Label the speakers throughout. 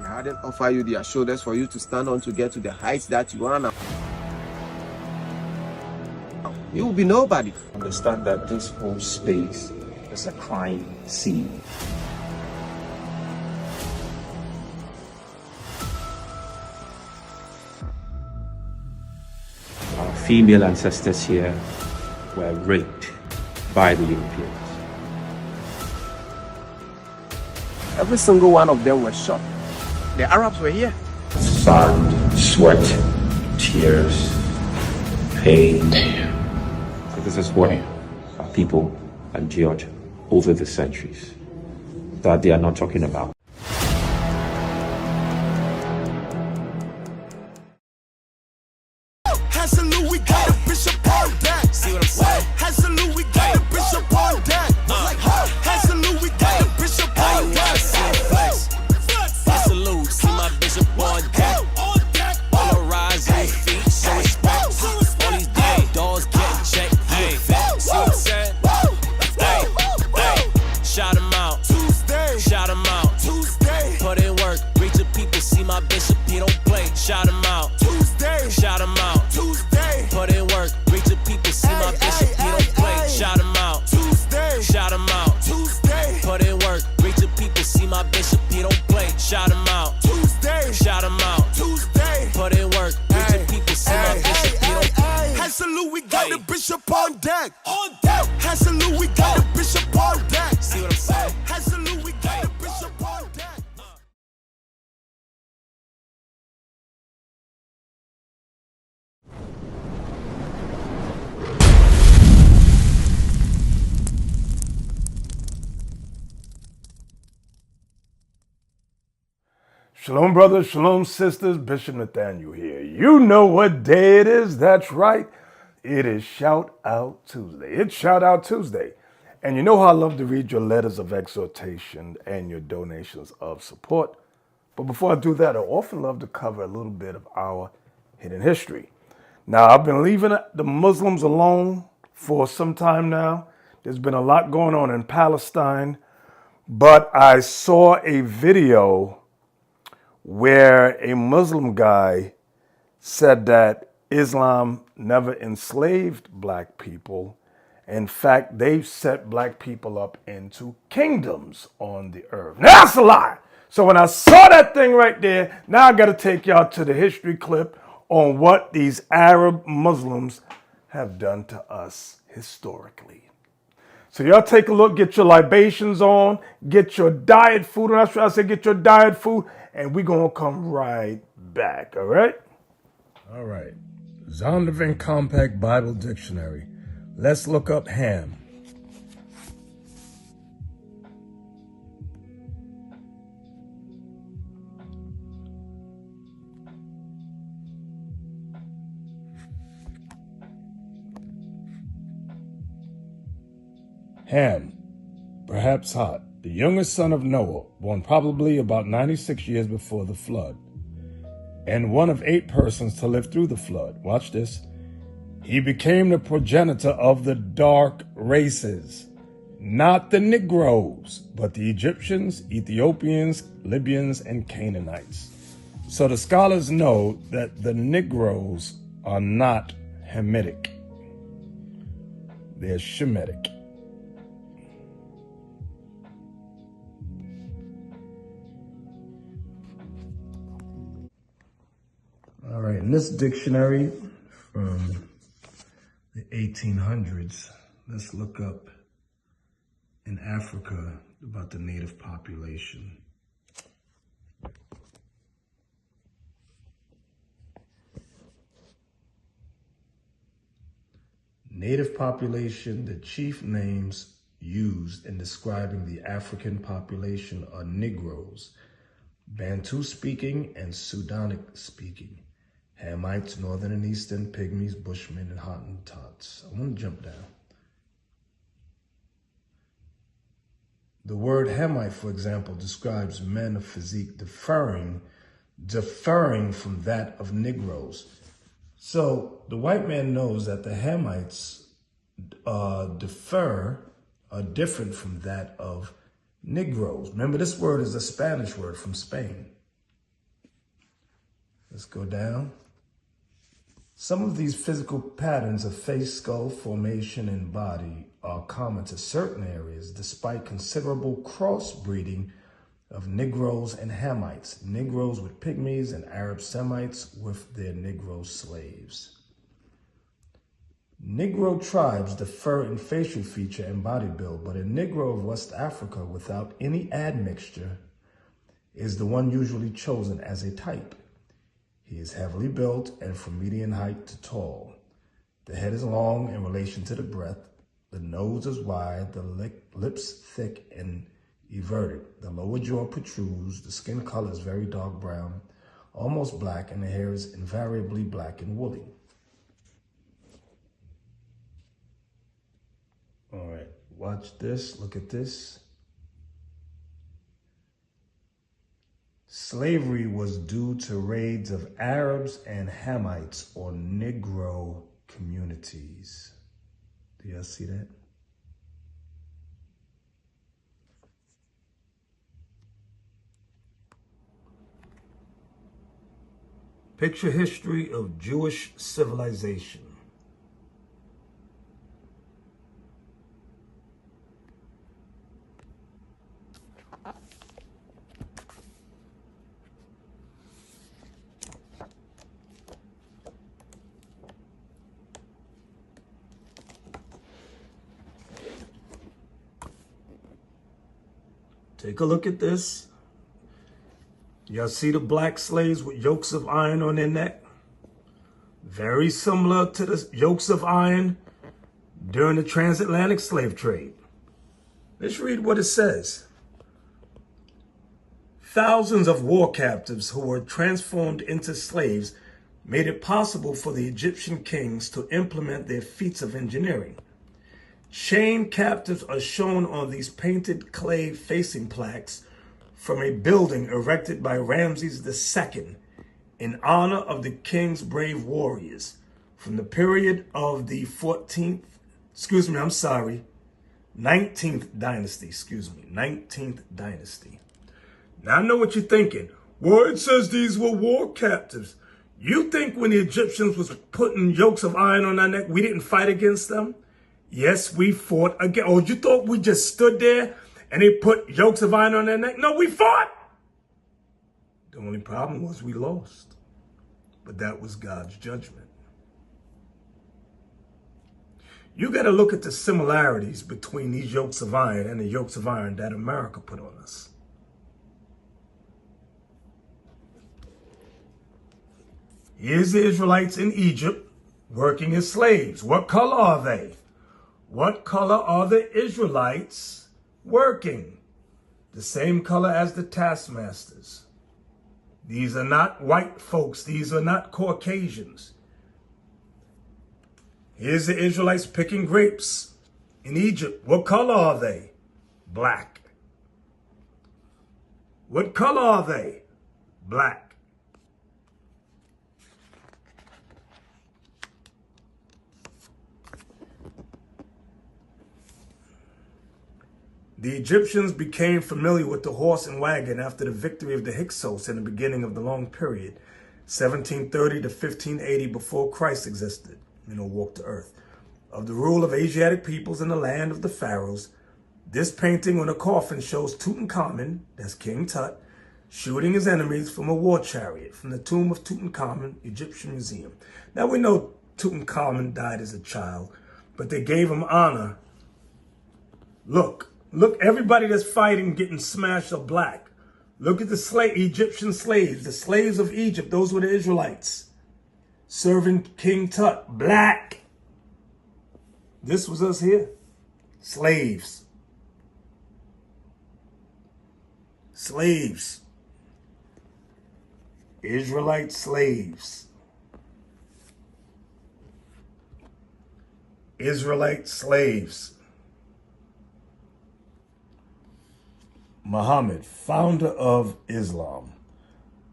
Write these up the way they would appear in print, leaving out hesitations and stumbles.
Speaker 1: They hadn't offered you their shoulders for you to stand on to get to the heights that you are now, you will be nobody.
Speaker 2: Understand that this whole space is a crime scene. Our female ancestors here were raped by the Europeans.
Speaker 1: Every single one of them was shot. The Arabs were here.
Speaker 2: Blood, sweat, tears, pain. So this is what our people endured over the centuries that they are not talking about.
Speaker 3: We got a bishop on deck. See what I'm saying? Hazaloo, we got a bishop on deck. Hazaloo, we got a bishop on deck. Hazaloo, see my bishop on deck. All the rising feet, show respect. All these damn doors getting checked. Hey, see what I'm saying? Hey, shout him out. Tuesday, shout him out. Tuesday, put in work. Reach the people, see my bishop, he don't play. Shout him out. Tuesday, shout him out. Tuesday, put in work. Reach the people, see my bishop, he don't play. Shout him out. Tuesday, shout him out. Tuesday, put in work. Reach the people, see my bishop, he don't play. Shout him out. Tuesday, shout him out. Tuesday, put in work. Reach the people, see my bishop, he don't play. Hazaloo, we got the bishop on deck. On deck. Hazaloo, we got the bishop on deck. See what I'm saying? Hazaloo, we got the bishop on deck.
Speaker 4: Shalom, brothers, shalom, sisters. Bishop Nathaniel here. You know what day it is. That's right. It is Shout Out Tuesday. It's Shout Out Tuesday. And you know how I love to read your letters of exhortation and your donations of support. But before I do that, I often love to cover a little bit of our hidden history. Now, I've been leaving the Muslims alone for some time now. There's been a lot going on in Palestine. But I saw a video where a Muslim guy said that Islam never enslaved black people. In fact, they set black people up into kingdoms on the earth. Now, that's a lie. So when I saw that thing right there, now I got to take y'all to the history clip on what these Arab Muslims have done to us historically. So y'all take a look, get your libations on, get your diet food. And that's what I said, get your diet food, and we're going to come right back, all right? All right. Zondervan Compact Bible Dictionary. Let's look up ham. Ham, perhaps hot, the youngest son of Noah, born probably about 96 years before the flood, and one of 8 persons to live through the flood. Watch this. He became the progenitor of the dark races, not the Negroes, but the Egyptians, Ethiopians, Libyans, and Canaanites. So the scholars know that the Negroes are not Hamitic. They're Shemitic. All right, in this dictionary from the 1800s, let's look up in Africa about the native population. Native population, the chief names used in describing the African population are Negroes, Bantu-speaking and Sudanic-speaking, Hamites, Northern and Eastern, Pygmies, Bushmen, and Hottentots. I want to jump down. The word Hamite, for example, describes men of physique differing from that of Negroes. So the white man knows that the Hamites are different from that of Negroes. Remember, this word is a Spanish word from Spain. Let's go down. Some of these physical patterns of face, skull formation, and body are common to certain areas, despite considerable crossbreeding of Negroes and Hamites, Negroes with Pygmies and Arab Semites with their Negro slaves. Negro tribes differ in facial feature and body build, but a Negro of West Africa without any admixture is the one usually chosen as a type. He is heavily built and from median height to tall. The head is long in relation to the breadth. The nose is wide, the lips thick and everted. The lower jaw protrudes. The skin color is very dark brown, almost black, and the hair is invariably black and woolly. All right, watch this, look at this. Slavery was due to raids of Arabs and Hamites or Negro communities. Do y'all see that? Picture history of Jewish civilization. Take a look at this. Y'all see the black slaves with yokes of iron on their neck? Very similar to the yokes of iron during the transatlantic slave trade. Let's read what it says. Thousands of war captives who were transformed into slaves made it possible for the Egyptian kings to implement their feats of engineering. Chained captives are shown on these painted clay facing plaques from a building erected by Ramses II in honor of the king's brave warriors from the period of the 19th dynasty, 19th dynasty. Now I know what you're thinking. Well, it says these were war captives. You think when the Egyptians was putting yokes of iron on our neck, we didn't fight against them? Yes, we fought again. Oh, you thought we just stood there and they put yokes of iron on their neck? No, we fought. The only problem was we lost. But that was God's judgment. You got to look at the similarities between these yokes of iron and the yokes of iron that America put on us. Here's the Israelites in Egypt working as slaves. What color are they? What color are the Israelites working? The same color as the taskmasters. These are not white folks. These are not Caucasians. Here's the Israelites picking grapes in Egypt. What color are they? Black. What color are they? Black. The Egyptians became familiar with the horse and wagon after the victory of the Hyksos in the beginning of the long period, 1730 to 1580 before Christ existed, walked the earth, of the rule of Asiatic peoples in the land of the pharaohs. This painting on a coffin shows Tutankhamun, that's King Tut, shooting his enemies from a war chariot from the tomb of Tutankhamun, Egyptian Museum. Now we know Tutankhamun died as a child, but they gave him honor. Look, everybody that's fighting getting smashed are black. Look at the Egyptian slaves, the slaves of Egypt. Those were the Israelites serving King Tut, black. This was us here, slaves. Slaves. Israelite slaves. Israelite slaves. Muhammad, founder of Islam.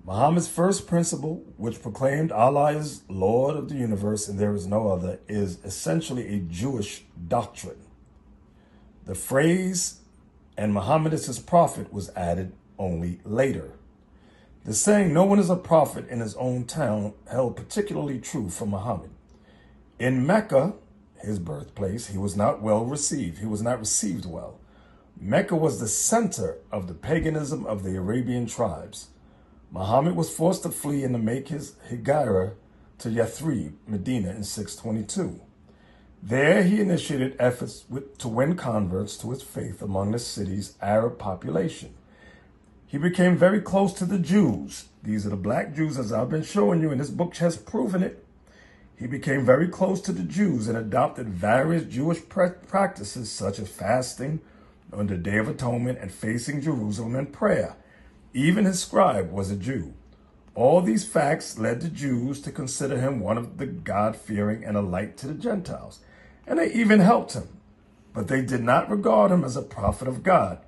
Speaker 4: Muhammad's first principle, which proclaimed Allah is Lord of the universe and there is no other, is essentially a Jewish doctrine. The phrase, and Muhammad is his prophet, was added only later. The saying, "No one is a prophet in his own town," held particularly true for Muhammad. In Mecca, his birthplace, he was not well received. He was not received well. Mecca was the center of the paganism of the Arabian tribes. Muhammad was forced to flee and to make his hijrah to Yathrib, Medina, in 622. There he initiated efforts to win converts to his faith among the city's Arab population. He became very close to the Jews. These are the black Jews, as I've been showing you, and this book has proven it. He became very close to the Jews and adopted various Jewish practices such as fasting on the Day of Atonement and facing Jerusalem in prayer. Even his scribe was a Jew. All these facts led the Jews to consider him one of the God-fearing and a light to the Gentiles, and they even helped him. But they did not regard him as a prophet of God.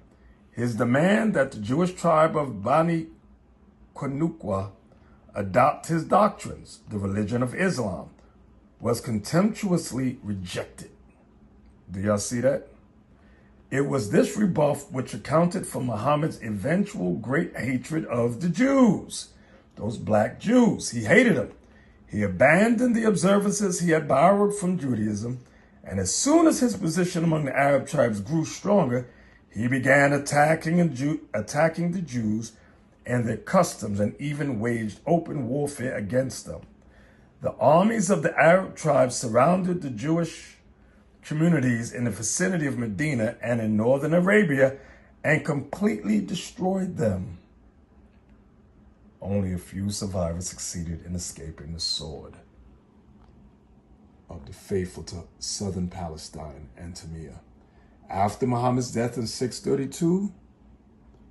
Speaker 4: His demand that the Jewish tribe of Bani Qunayqa adopt his doctrines, the religion of Islam, was contemptuously rejected. Do y'all see that? It was this rebuff which accounted for Muhammad's eventual great hatred of the Jews, those black Jews. He hated them. He abandoned the observances he had borrowed from Judaism, and as soon as his position among the Arab tribes grew stronger, he began attacking the Jews and their customs and even waged open warfare against them. The armies of the Arab tribes surrounded the Jewish communities in the vicinity of Medina and in northern Arabia and completely destroyed them. Only a few survivors succeeded in escaping the sword of the faithful to southern Palestine and Tamia. After Muhammad's death in 632,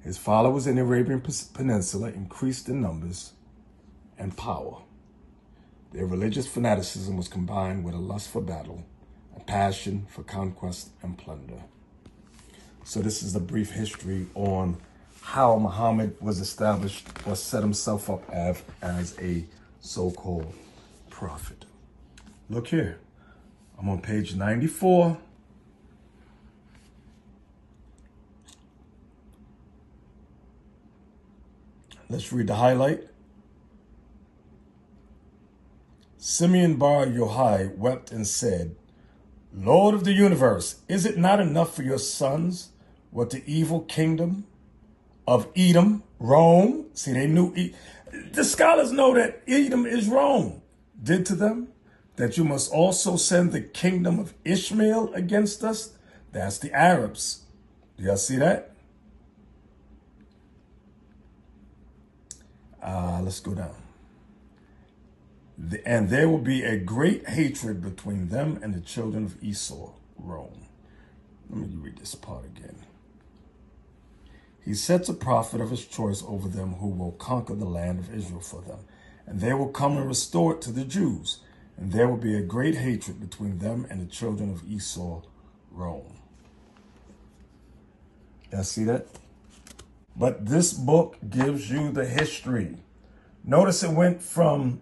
Speaker 4: his followers in the Arabian Peninsula increased in numbers and power. Their religious fanaticism was combined with a lust for battle, a passion for conquest and plunder. So this is a brief history on how Muhammad was established or set himself up as a so-called prophet. Look here, I'm on page 94. Let's read the highlight. Simeon bar Yochai wept and said, "Lord of the universe, is it not enough for your sons what the evil kingdom of Edom, Rome," see, they knew, the scholars know that Edom is Rome, did to them, that you must also send the kingdom of Ishmael against us? That's the Arabs. Do y'all see that? Let's go down. And there will be a great hatred between them and the children of Esau, Rome. Let me read this part again. He sets a prophet of his choice over them who will conquer the land of Israel for them. And they will come and restore it to the Jews. And there will be a great hatred between them and the children of Esau, Rome. Y'all see that? But this book gives you the history. Notice it went from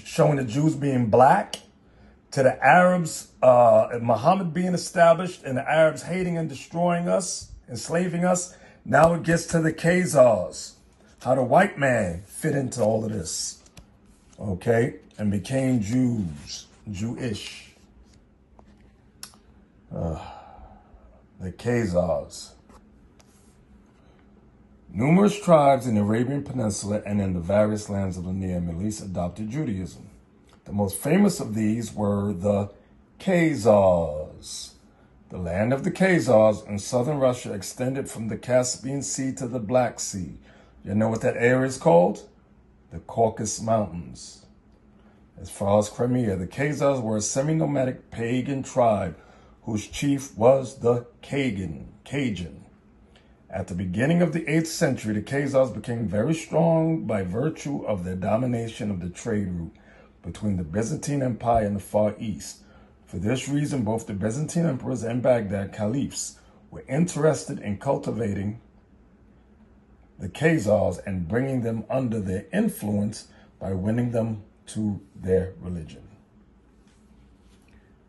Speaker 4: showing the Jews being black to the Arabs, Muhammad being established and the Arabs hating and destroying us, enslaving us. Now it gets to the Khazars, how the white man fit into all of this, okay, and became Jewish. The Khazars. Numerous tribes in the Arabian Peninsula and in the various lands of the Near Middle East adopted Judaism. The most famous of these were the Khazars. The land of the Khazars in southern Russia extended from the Caspian Sea to the Black Sea. You know what that area is called? The Caucasus Mountains. As far as Crimea, the Khazars were a semi-nomadic pagan tribe whose chief was the Cajun. At the beginning of the 8th century, the Khazars became very strong by virtue of their domination of the trade route between the Byzantine Empire and the Far East. For this reason, both the Byzantine emperors and Baghdad caliphs were interested in cultivating the Khazars and bringing them under their influence by winning them to their religion.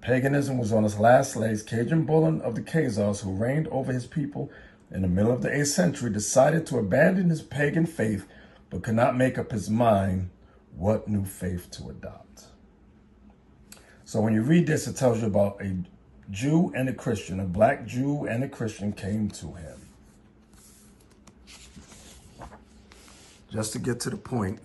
Speaker 4: Paganism was on its last legs. Cajun Bullen of the Khazars, who reigned over his people in the middle of the 8th century, decided to abandon his pagan faith but could not make up his mind what new faith to adopt. So when you read this, it tells you about a Jew and a Christian, a black Jew and a Christian came to him. Just to get to the point,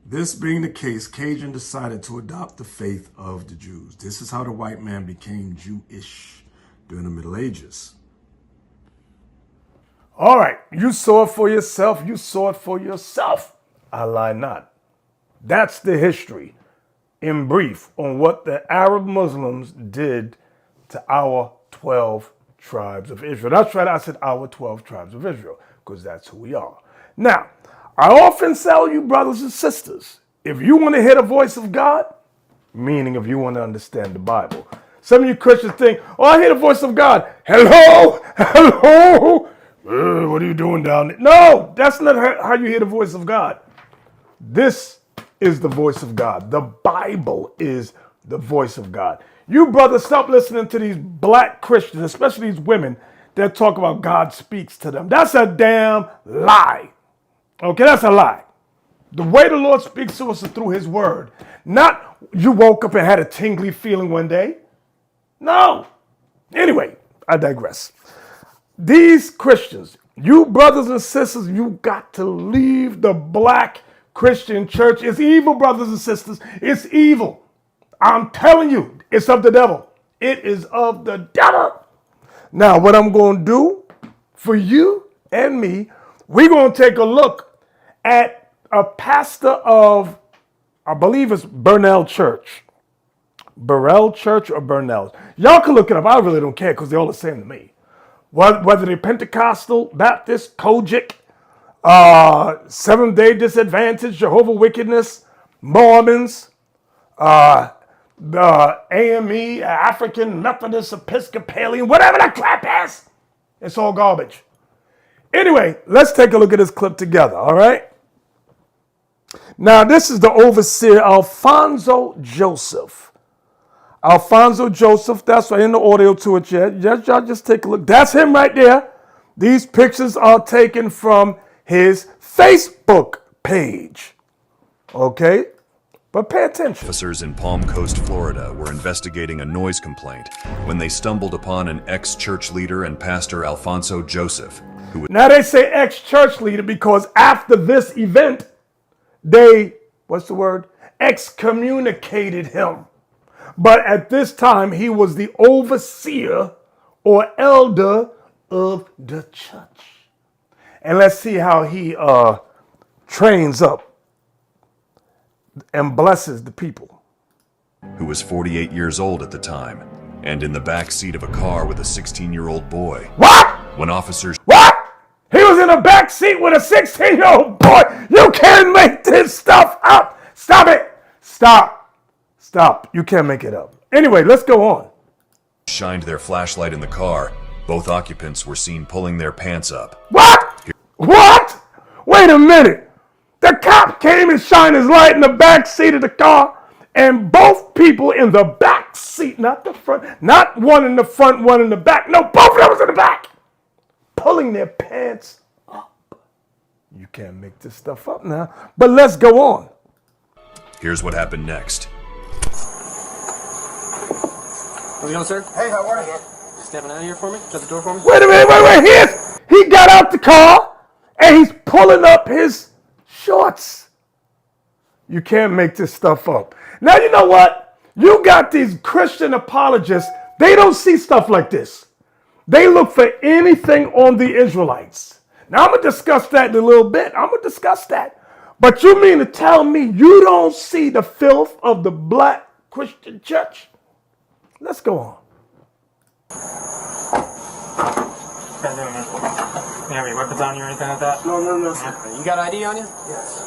Speaker 4: this being the case, Cajun decided to adopt the faith of the Jews. This is how the white man became Jewish during the Middle Ages. All right, you saw it for yourself. You saw it for yourself. I lie not. That's the history, in brief, on what the Arab Muslims did to our 12 tribes of Israel. That's right, I said our 12 tribes of Israel, because that's who we are. Now, I often tell you, brothers and sisters, if you want to hear the voice of God, meaning if you want to understand the Bible. Some of you Christians think, oh, I hear the voice of God. Hello, hello. What are you doing down there? No, that's not how you hear the voice of God. This is the voice of God. The Bible is the voice of God. You brothers, stop listening to these black Christians, especially these women that talk about God speaks to them. That's a damn lie. Okay, that's a lie. The way the Lord speaks to us is through his word. Not you woke up and had a tingly feeling one day. No. Anyway, I digress. These Christians, you brothers and sisters, you got to leave the black Christian church. It's evil, brothers and sisters. It's evil. I'm telling you, it's of the devil. It is of the devil. Now, what I'm going to do for you and me, we're going to take a look at a pastor of, I believe it's Burnell Church. Burrell Church or Burnell. Y'all can look it up. I really don't care because they're all the same to me. Whether they're Pentecostal, Baptist, Kojic, Seventh-day Disadvantage, Jehovah Wickedness, Mormons, the AME, African Methodist Episcopalian, whatever that crap is, it's all garbage. Anyway, let's take a look at this clip together, all right? Now, this is the overseer, Alfonso Joseph. Alfonso Joseph, that's right, in the audio to it yet. Y'all just take a look. That's him right there. These pictures are taken from his Facebook page. Okay? But pay attention.
Speaker 5: Officers in Palm Coast, Florida were investigating a noise complaint when they stumbled upon an ex-church leader and pastor Alfonso Joseph, who was...
Speaker 4: Now they say ex-church leader because after this event, they, excommunicated him. But at this time, he was the overseer or elder of the church. And let's see how he trains up and blesses the people.
Speaker 5: Who was 48 years old at the time and in the back seat of a car with a 16-year-old boy.
Speaker 4: What?
Speaker 5: When officers...
Speaker 4: What? He was in the back seat with a 16-year-old boy. You can't make this stuff up. Stop it. Stop. You can't make it up. Anyway, let's go on.
Speaker 5: Shined their flashlight in the car, both occupants were seen pulling their pants up.
Speaker 4: What? What? Wait a minute. The cop came and shined his light in the back seat of the car, and both people in the back seat, not the front, not one in the front, one in the back. No, both of them was in the back, pulling their pants up. You can't make this stuff up now, but let's go on.
Speaker 5: Here's what happened next.
Speaker 6: How's it going, sir?
Speaker 7: Hey, how are you?
Speaker 6: Stepping out of here for me? Shut the door for me?
Speaker 4: Wait a minute, wait. He got out the car and he's pulling up his shorts. You can't make this stuff up. Now, you know what? You got these Christian apologists. They don't see stuff like this. They look for anything on the Israelites. Now, I'm going to discuss that in a little bit. But you mean to tell me you don't see the filth of the black Christian church? Let's go on.
Speaker 6: You have any weapons on you or anything like that?
Speaker 7: No.
Speaker 6: Yeah. You got ID on you?
Speaker 7: Yes.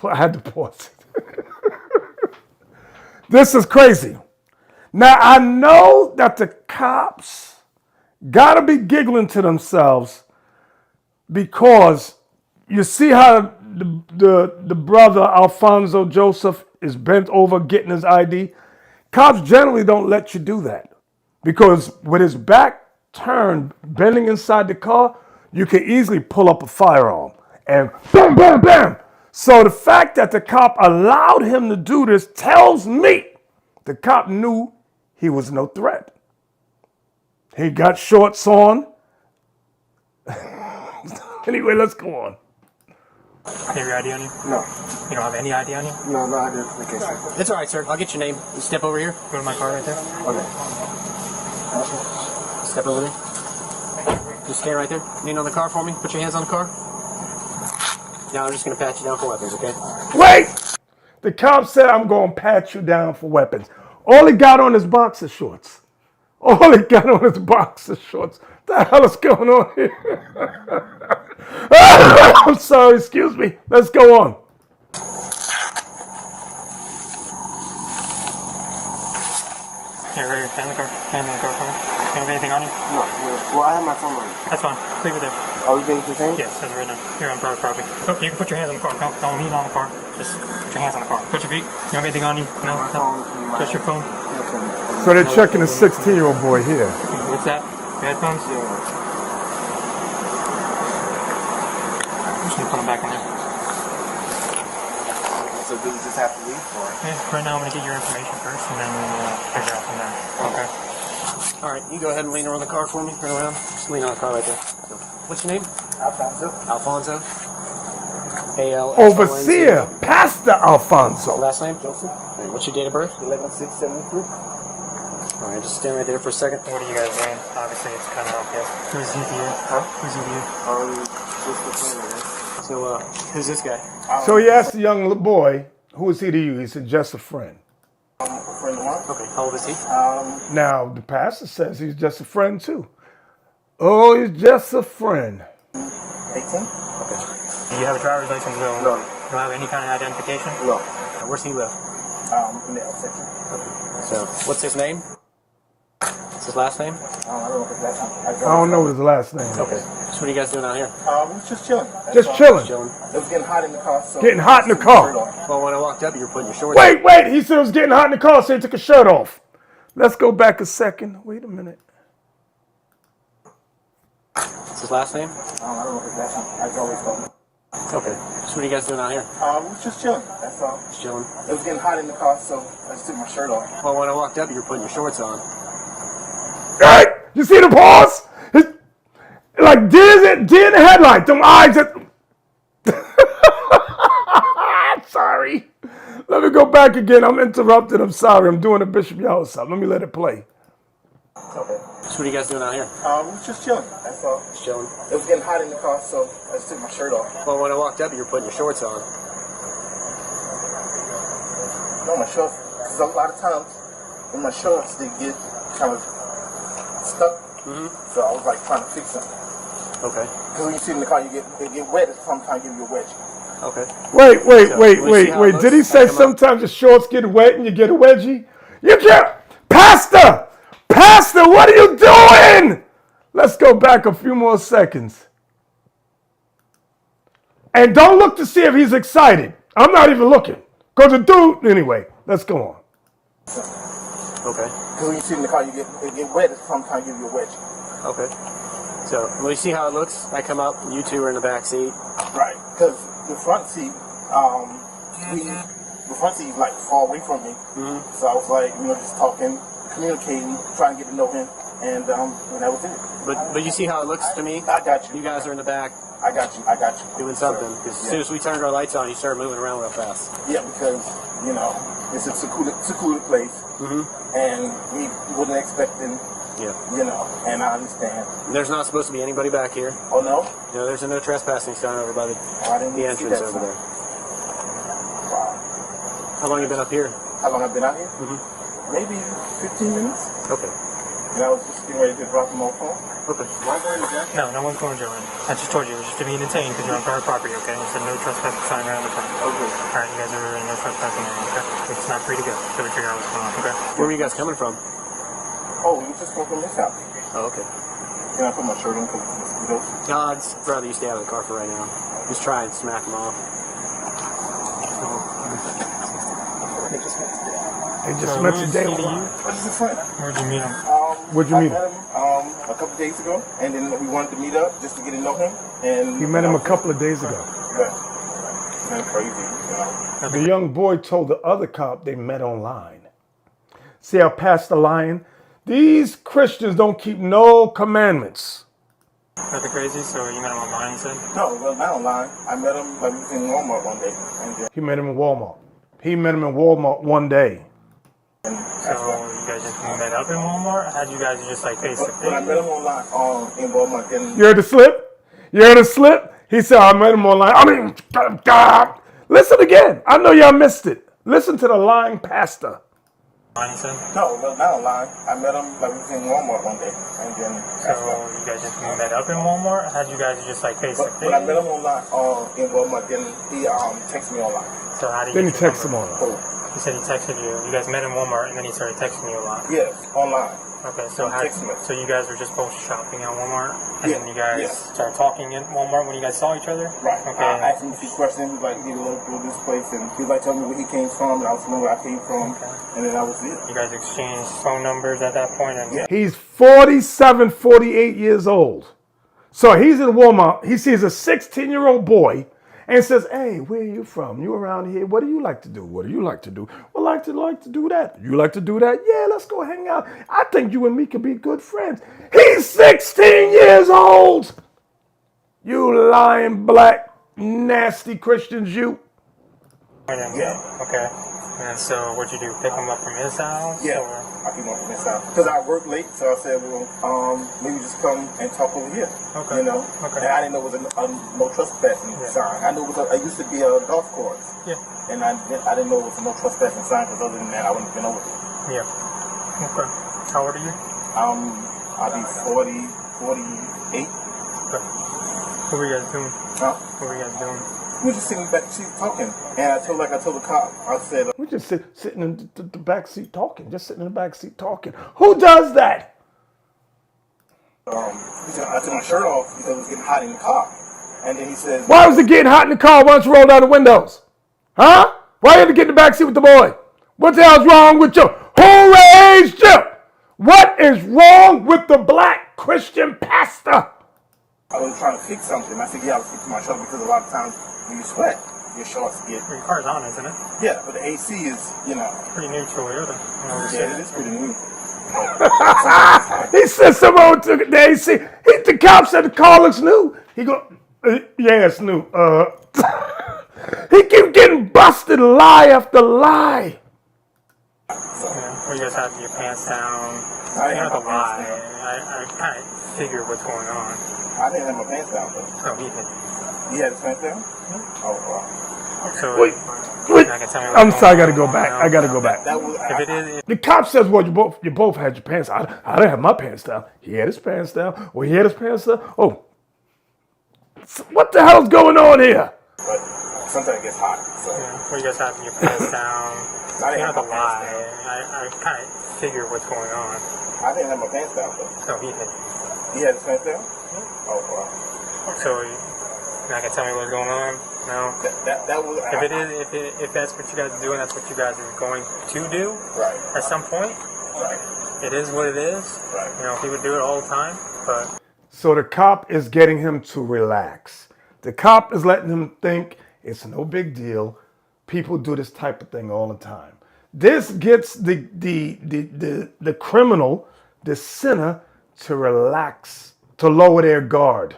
Speaker 4: I had to pause it. This is crazy. Now, I know that the cops got to be giggling to themselves because you see how the brother Alfonso Joseph is bent over getting his ID. Cops generally don't let you do that because with his back turn, bending inside the car, you can easily pull up a firearm and bam, bam, bam. So the fact that the cop allowed him to do this tells me the cop knew he was no threat. He got shorts on. Anyway, let's go on.
Speaker 6: You have your ID on you?
Speaker 1: No.
Speaker 6: You don't have any ID on you?
Speaker 1: No, no identification.
Speaker 6: It's alright, sir. I'll get your name. You step over here. Go to my car right there.
Speaker 1: Okay.
Speaker 6: Step over there. Just stand right there. Lean on the car for me. Put your hands on the car. Now I'm just going to pat you down for weapons, okay?
Speaker 4: Wait! The cop said, I'm going to pat you down for weapons. All he got on his boxer shorts. All he got on his boxer shorts. What the hell is going on here? I'm sorry, excuse me. Let's go on.
Speaker 6: Here, right here. Hand on the car. Hand on the car for me. You have anything on you?
Speaker 1: No. Well, I have my phone on.
Speaker 6: That's fine. Leave it there.
Speaker 1: Are we being detained?
Speaker 6: Yes, that's right now. You're on private property. Oh, you can put your hands on the car. Don't lean on the car. Just put your hands on the car. Put your feet. You have anything on you? No? Just your phone?
Speaker 4: So they're checking a 16-year-old boy here.
Speaker 6: What's that? Your headphones?
Speaker 1: Yeah.
Speaker 6: I'm just going to put them back in there.
Speaker 1: So do we just have to leave or?
Speaker 6: Yeah, right now I'm going to get your information first and then we'll figure out from there. Okay. Alright, you go ahead and lean around the car for me. Turn around. Just lean on the car right there. What's your name?
Speaker 1: Alfonso.
Speaker 6: Alfonso. A-L.
Speaker 4: Overseer, Pastor Alfonso.
Speaker 6: Last name? Joseph. Right, what's your date of birth?
Speaker 1: 11/6/73.
Speaker 6: Alright, just stand right there for a second. What are you guys doing? Obviously it's kind of obvious. Who's he to you?
Speaker 1: Huh?
Speaker 6: Who's he to you?
Speaker 1: Just the phone, I guess.
Speaker 6: So, who's this guy?
Speaker 4: So he asked the young boy, who is he to you? He said, just a friend.
Speaker 1: A friend of mine.
Speaker 6: Okay, how old is he?
Speaker 4: Now, the pastor says he's just a friend too. Oh, he's just a friend.
Speaker 1: 18?
Speaker 6: Okay. Do you have a driver's license? No.
Speaker 1: No.
Speaker 6: You don't have any kind of identification?
Speaker 1: No.
Speaker 6: Where's he live?
Speaker 1: In the L section.
Speaker 6: So, what's his name? What's his last name?
Speaker 1: I don't know if it's that time.
Speaker 4: I don't know his last name.
Speaker 6: Okay. So what are you guys doing out here?
Speaker 1: We was just chilling.
Speaker 4: Just chilling.
Speaker 6: Chilling.
Speaker 1: It was getting hot in the car. So
Speaker 4: Getting hot in the car.
Speaker 6: Well, when I walked up, you were putting your shorts
Speaker 4: Wait, he said it was getting hot in the car, so he took his shirt off. Let's go back a second. Wait a minute.
Speaker 6: What's his last name?
Speaker 1: I don't know if it's that time. I always told him.
Speaker 6: Okay. So what are you guys doing out here?
Speaker 1: We was just chilling. That's all.
Speaker 6: Just chilling.
Speaker 1: It was getting hot in the car, so I just took my shirt off.
Speaker 6: Well, when I walked up, you were putting your shorts on.
Speaker 4: Hey, you see the pause? Like deer in the headlight. Them eyes. Sorry. Let me go back again. I'm interrupted. I'm sorry. I'm doing a Bishop Yahusab. Let me let it play.
Speaker 6: Okay. So what are you guys doing out here?
Speaker 1: We was just chilling. That's all.
Speaker 6: Just chilling.
Speaker 1: It was getting hot in the car, so I just took my shirt off.
Speaker 6: Well, when I walked up, you were putting your shorts on.
Speaker 1: No, my shorts. Because a lot of times, when my shorts, they get kind of stuck.
Speaker 6: Mm-hmm.
Speaker 1: So I was like trying to fix them.
Speaker 6: Okay.
Speaker 1: Because when you sit in the car, they get wet. It sometimes give you a wedgie.
Speaker 6: Okay.
Speaker 4: Wait.
Speaker 6: looks?
Speaker 4: Did he say sometimes the shorts get wet and you get a wedgie? You can't. Pastor, what are you doing? Let's go back a few more seconds. And don't look to see if he's excited. I'm not even looking. Because the dude, anyway, let's go on.
Speaker 1: Because
Speaker 6: Okay.
Speaker 1: when you sit in the car, it get wet. It sometimes give you a wedgie.
Speaker 6: Okay. So, will you see how it looks? I come up, you two are in the back seat.
Speaker 1: Right. Because the front seat, the front seat is like far away from me.
Speaker 6: Mm-hmm.
Speaker 1: So I was like, just talking, communicating, trying to get to know him, and that was it.
Speaker 6: But you see how it looks to me?
Speaker 1: I got you.
Speaker 6: You guys are in the back
Speaker 1: I got you.
Speaker 6: doing something. Because as soon as we turned our lights on, you started moving around real fast.
Speaker 1: Yeah, because, it's a secluded place,
Speaker 6: Mm-hmm.
Speaker 1: and we wasn't expecting,
Speaker 6: Yeah.
Speaker 1: and I understand.
Speaker 6: There's not supposed to be anybody back here.
Speaker 1: Oh, no?
Speaker 6: No, there's a no trespassing sign over by
Speaker 1: I didn't
Speaker 6: the
Speaker 1: see
Speaker 6: entrance
Speaker 1: that
Speaker 6: over
Speaker 1: sign.
Speaker 6: there.
Speaker 1: Wow.
Speaker 6: How long you been up here?
Speaker 1: How long I've been out here?
Speaker 6: Mm-hmm.
Speaker 1: Maybe 15 minutes.
Speaker 6: Okay.
Speaker 1: And I was just getting ready to drop him off home.
Speaker 6: Okay.
Speaker 1: Why go in the back?
Speaker 6: No one's going to join. I just told you it was just to be detained because you're on private property, okay? It said no trespassing sign around the front.
Speaker 1: Okay.
Speaker 6: Alright, you guys are in no trespassing area, okay? It's not free to go. So we figure out what's going on, okay? Where were you guys coming from?
Speaker 1: Oh, you just come from this house.
Speaker 6: Oh, okay.
Speaker 1: Can I put my shirt on because of mosquitoes?
Speaker 6: No, I'd rather you stay out of the car for right now. Just try and smack them off.
Speaker 1: They just met today.
Speaker 4: They just met today.
Speaker 1: This is a friend.
Speaker 6: Where'd you meet him?
Speaker 4: Where'd you meet
Speaker 1: I met him a couple of days ago, and then we wanted to meet up just to get to know him. And
Speaker 4: You met him a couple of days ago.
Speaker 1: Yeah. Kind of crazy, you know.
Speaker 4: The young boy told the other cop they met online. See how Pastor Lion? These Christians don't keep no commandments.
Speaker 6: Nothing crazy, so you met him online, you said?
Speaker 1: No, well, not online. I met him like we was in Walmart one day, and then
Speaker 4: He met him in Walmart. He met him in Walmart one day.
Speaker 6: So you guys just met up in Walmart? How'd you guys just like face to
Speaker 1: when I
Speaker 6: face?
Speaker 1: met him online in Walmart, then
Speaker 4: You heard the slip? You heard the slip? He said, I met him online. I mean, God. Listen again. I know y'all missed it. Listen to the lying pastor.
Speaker 6: Online, you said?
Speaker 1: no, well, not online. I met him like we was in Walmart one day, and then
Speaker 6: So you guys just met up in Walmart? How'd you guys just like face to
Speaker 1: when I met
Speaker 6: face?
Speaker 1: him online in Walmart, then he texted me online.
Speaker 6: So how do you
Speaker 4: Then he
Speaker 6: get your
Speaker 4: texted him
Speaker 6: number?
Speaker 4: online.
Speaker 1: So
Speaker 6: He said he texted you. You guys met in Walmart and then he started texting you a lot.
Speaker 1: yes, online.
Speaker 6: Okay, so
Speaker 1: Text message.
Speaker 6: so you guys were just both shopping at Walmart, and
Speaker 1: Yeah,
Speaker 6: then you guys
Speaker 1: yeah.
Speaker 6: started talking in Walmart when you guys saw each other.
Speaker 1: Right.
Speaker 6: Okay.
Speaker 1: I asked him a few questions. He was like, he lived through this place, and he was like, telling me where he came from, and I was telling him where I came from, and then that was it.
Speaker 6: You guys exchanged phone numbers at that point, and
Speaker 1: Yeah.
Speaker 4: He's 47, 48 years old. So he's in Walmart. He sees a 16-year-old boy and says, hey, where are you from? You around here? What do you like to do? What do you like to do? Well, like to do that. You like to do that? Yeah, let's go hang out. I think you and me could be good friends. He's 16 years old. You lying black, nasty Christians, you.
Speaker 1: Yeah.
Speaker 6: Okay. And so what'd you do? Pick him up from his house?
Speaker 1: Yeah.
Speaker 6: Or?
Speaker 1: I keep on from this out. Because I work late, so I said, well, maybe just come and talk over here.
Speaker 6: Okay.
Speaker 1: You know?
Speaker 6: Okay.
Speaker 1: And I didn't know it was a no trespassing sign. I knew it used to be a golf course.
Speaker 6: Yeah.
Speaker 1: And I didn't know it was a no trespassing sign, because other than that, I wouldn't have been over there.
Speaker 6: Yeah. Okay. How old are you?
Speaker 1: I'll be 48.
Speaker 6: Okay. What were you guys doing?
Speaker 1: Huh?
Speaker 6: What were you guys doing?
Speaker 1: We were just sitting back, she's talking. And I told the cop, I said,
Speaker 4: We just sitting in the back seat talking. Just sitting in the back seat talking. Who does that?
Speaker 1: I took my shirt off because it was getting hot in the car. And then he says,
Speaker 4: Why was it getting hot in the car? Why don't you roll down the windows? Huh? Why you had to get in the back seat with the boy? What the hell's wrong with you? Who raised you? What is wrong with the black Christian pastor?
Speaker 1: I was trying to fix something. I said, yeah, I was fixing my shirt because a lot of times when you sweat, your shorts get,
Speaker 6: Your car's on, isn't it?
Speaker 1: yeah, but the AC is,
Speaker 6: Pretty neutral here.
Speaker 1: yeah, it is pretty new.
Speaker 4: He said someone took the AC. The cop said the car looks new. He go, yeah, it's new. He keep getting busted lie after lie.
Speaker 6: Yeah. Were you guys having your pants down?
Speaker 1: I didn't
Speaker 6: You know
Speaker 1: have
Speaker 6: the
Speaker 1: my
Speaker 6: lie.
Speaker 1: pants down.
Speaker 6: I kind of figure what's going on.
Speaker 1: I didn't have my pants down, though.
Speaker 6: So he did.
Speaker 1: You had his pants down? Oh, wow.
Speaker 6: So
Speaker 4: Wait.
Speaker 6: I can tell me what's
Speaker 4: I'm
Speaker 6: going
Speaker 4: sorry, I gotta
Speaker 6: on
Speaker 4: go
Speaker 6: now.
Speaker 4: back. I gotta go back.
Speaker 1: That was,
Speaker 6: If it is,
Speaker 4: The cop says, well, you both had your pants down. I didn't have my pants down. He had his pants down. Well, he had his pants down. Oh, what the hell's going on here?
Speaker 1: but sometimes it gets hot, so.
Speaker 6: were you guys having your pants down?
Speaker 1: I
Speaker 6: You
Speaker 1: didn't
Speaker 6: know
Speaker 1: have
Speaker 6: the
Speaker 1: my
Speaker 6: lie.
Speaker 1: pants down.
Speaker 6: I kind of figure what's going on.
Speaker 1: I didn't have my pants down, though.
Speaker 6: So he did.
Speaker 1: He had his pants down? Oh, wow.
Speaker 6: So you're not gonna tell me what's going on? No.
Speaker 1: That was,
Speaker 6: If it is, if that's what you guys are doing, that's what you guys are going to do
Speaker 1: right,
Speaker 6: at some point.
Speaker 1: right,
Speaker 6: It is what it is.
Speaker 1: right.
Speaker 6: You know, he would do it all the time, but
Speaker 4: So the cop is getting him to relax. The cop is letting him think it's no big deal. People do this type of thing all the time. This gets the criminal, the sinner, to relax, to lower their guard.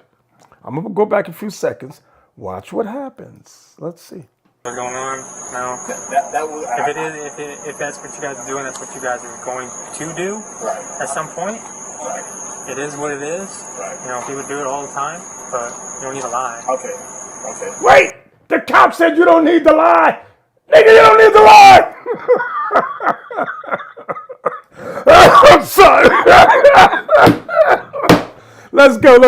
Speaker 4: I'm gonna go back a few seconds. Watch what happens. Let's see.
Speaker 6: what's going on? No.
Speaker 1: That was,
Speaker 6: If it is, if that's what you guys are doing, that's what you guys are going to do
Speaker 1: right,
Speaker 6: at some point.
Speaker 1: right,
Speaker 6: It is what it is.
Speaker 1: right.
Speaker 6: You know, he would do it all the time, but you don't need to lie.
Speaker 1: Okay, okay.
Speaker 4: Wait! The cop said you don't need to lie! Nigga, you don't need to lie! I'm sorry. Let's go.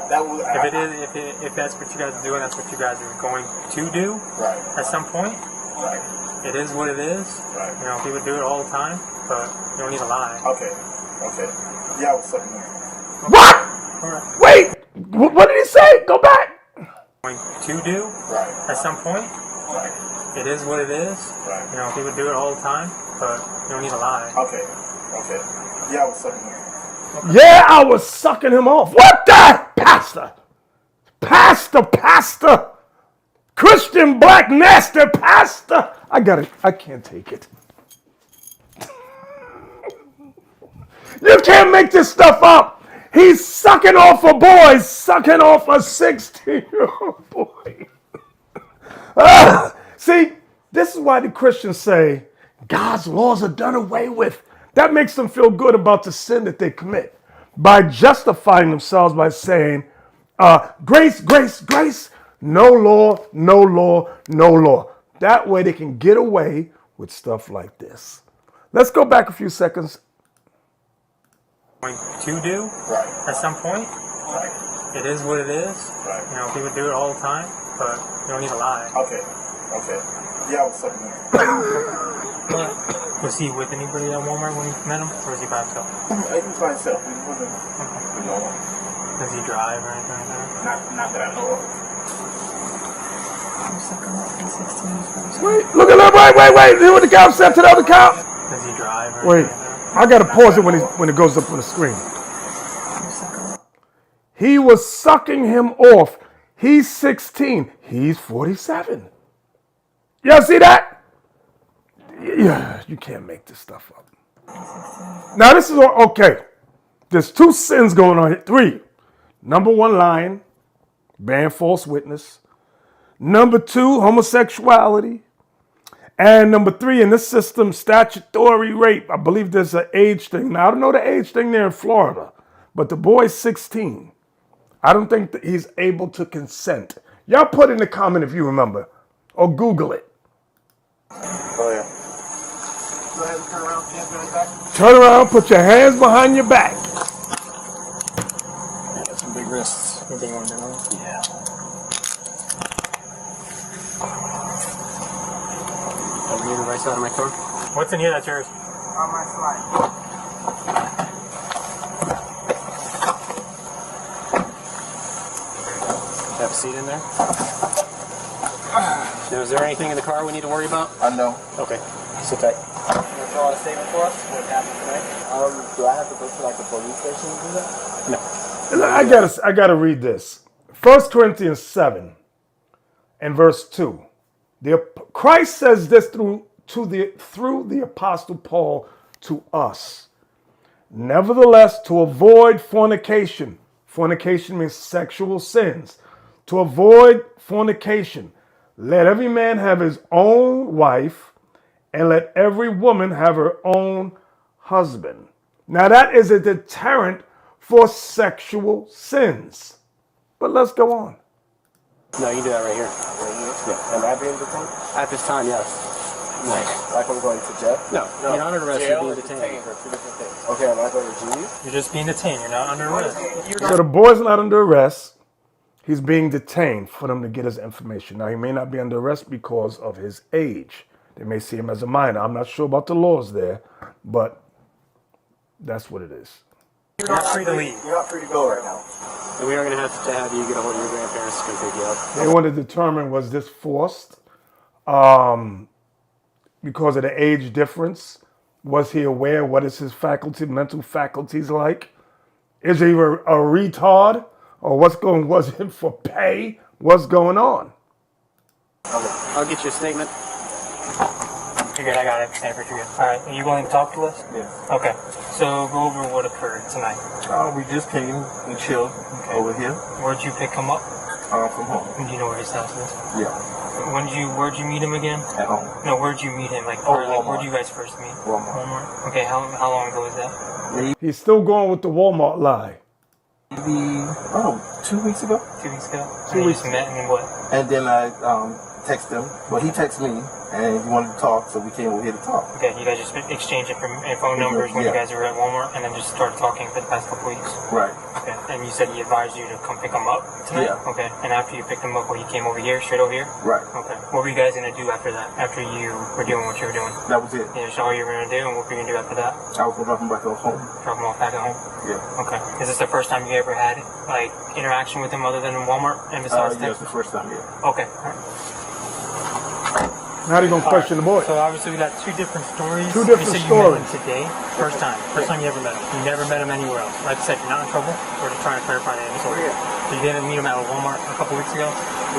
Speaker 1: That was,
Speaker 6: If it is, if that's what you guys are doing, that's what you guys are going to do
Speaker 1: right,
Speaker 6: at some point.
Speaker 1: right,
Speaker 6: It is what it is.
Speaker 1: right.
Speaker 6: You know, he would do it all the time, but you don't need to lie.
Speaker 1: Okay, okay. Yeah, I was sucking him.
Speaker 4: What?
Speaker 6: Alright.
Speaker 4: Wait! What did he say? Go back!
Speaker 6: Going to do
Speaker 1: Right,
Speaker 6: at some point.
Speaker 1: right,
Speaker 6: It is what it is.
Speaker 1: right.
Speaker 6: You know, he would do it all the time, but you don't need to lie.
Speaker 1: Okay, okay. Yeah, I was sucking him.
Speaker 4: Yeah, I was sucking him off. What the? Pastor. Pastor. Christian black nasty pastor. I got it. I can't take it. You can't make this stuff up. He's sucking off a boy, sucking off a 16-year-old boy. See, this is why the Christians say God's laws are done away with. That makes them feel good about the sin that they commit by justifying themselves by saying, grace, grace, grace, no law, no law, no law. That way they can get away with stuff like this. Let's go back a few seconds.
Speaker 6: Going to do at some point. It is what it is. You know, people do it all the time, but you don't need to lie.
Speaker 1: Okay. Yeah, I was sucking him.
Speaker 6: Was he with anybody at Walmart when you met him, or was he by himself?
Speaker 1: He was by himself. He wasn't,
Speaker 6: Does he drive or anything like that?
Speaker 1: not that I know of.
Speaker 4: Wait, look at that. Wait. See what the cop said to the other cop?
Speaker 6: Does he drive or
Speaker 4: Wait,
Speaker 6: anything like that?
Speaker 4: I gotta pause it when it goes up on the screen. He was sucking him off. He's 16. He's 47. Y'all see that? Yeah, you can't make this stuff up. Now this is okay. There's 2 sins going on here. 3. Number 1, lying, bearing false witness. Number 2, homosexuality. And number 3, in this system, statutory rape. I believe there's an age thing. Now, I don't know the age thing there in Florida, but the boy's 16. I don't think that he's able to consent. Y'all put in the comment if you remember, or Google it.
Speaker 1: Oh, yeah. Go ahead and turn around, hands behind your back.
Speaker 4: Turn around, put your hands behind your back.
Speaker 1: You got some big wrists.
Speaker 6: Anything you want to do?
Speaker 1: Yeah.
Speaker 6: Over here, the right side of my car. What's in here that's yours?
Speaker 1: On my slide.
Speaker 6: Have a seat in there. Now, is there anything in the car we need to worry about?
Speaker 1: I know.
Speaker 6: Okay. Sit tight.
Speaker 7: You want to fill out a statement for us? What happened tonight? Do I have to go to like the police station to do that?
Speaker 6: No.
Speaker 4: I gotta read this. 1 Corinthians 7 and verse 2. Christ says this through the Apostle Paul to us. Nevertheless, to avoid fornication. Fornication means sexual sins. To avoid fornication, let every man have his own wife, and let every woman have her own husband. Now that is a deterrent for sexual sins. But let's go on.
Speaker 6: No, you can do that right here.
Speaker 7: Right here? Yeah. Am I being detained?
Speaker 6: At this time, yes.
Speaker 7: Like I'm going to jail?
Speaker 6: No, you're not under arrest. You're being detained.
Speaker 7: are 2 different things. Okay, am I going to jail?
Speaker 6: You're just being detained. You're not under arrest.
Speaker 4: So the boy's not under arrest. He's being detained for them to get his information. Now, he may not be under arrest because of his age. They may see him as a minor. I'm not sure about the laws there, but that's what it is.
Speaker 6: You're not free to leave.
Speaker 7: You're not free to go right now.
Speaker 6: And we are going to have you get a hold of your grandparents to come pick you up.
Speaker 4: They want to determine, was this forced because of the age difference? Was he aware? What is his mental faculties like? Is he a retard? Or was it for pay? What's going on?
Speaker 6: I'll get you a statement. You're good, I got it. Hey, you're good. Alright, are you willing to talk to us?
Speaker 1: Yeah.
Speaker 6: Okay. So go over what occurred tonight.
Speaker 1: We just came and chilled over here
Speaker 6: Where'd you pick him up?
Speaker 1: from home.
Speaker 6: Do you know where his house is?
Speaker 1: Yeah.
Speaker 6: Where'd you meet him again?
Speaker 1: At home.
Speaker 6: No, where'd you meet him?
Speaker 1: Walmart.
Speaker 6: Where'd you guys first meet?
Speaker 1: Walmart.
Speaker 6: Okay, how long ago was that?
Speaker 4: He's still going with the Walmart lie.
Speaker 1: Maybe 2 weeks ago.
Speaker 6: 2 weeks ago?
Speaker 1: 2 weeks
Speaker 6: You just met and what?
Speaker 1: And then I texted him. Well, he texted me, and he wanted to talk, so we came over here to talk.
Speaker 6: Okay, you guys just exchanged phone numbers when you guys were at Walmart and then just started talking for the past couple weeks?
Speaker 1: Right.
Speaker 6: Okay, and you said he advised you to come pick him up tonight?
Speaker 1: Yeah.
Speaker 6: Okay, and after you picked him up, he came over here, straight over here?
Speaker 1: Right.
Speaker 6: Okay, what were you guys going to do after that? After you were doing what you were doing?
Speaker 1: That was it.
Speaker 6: Yeah, so all you were going to do, and what were you going to do after that?
Speaker 1: I was going to drop him back off home.
Speaker 6: Drop him off back at home?
Speaker 1: Yeah.
Speaker 6: Okay. Is this the first time you ever had, interaction with him other than in Walmart and besides
Speaker 1: Yeah, it's the first time, yeah.
Speaker 6: Okay. All right.
Speaker 4: How are you going to question the boy?
Speaker 6: So obviously we got two different stories.
Speaker 4: Two different
Speaker 6: you said
Speaker 4: stories.
Speaker 6: You met him today, first time you ever met him. You never met him anywhere else. Like I said, you're not in trouble. We're just trying to clarify the answer. You didn't meet him at a Walmart a couple weeks ago?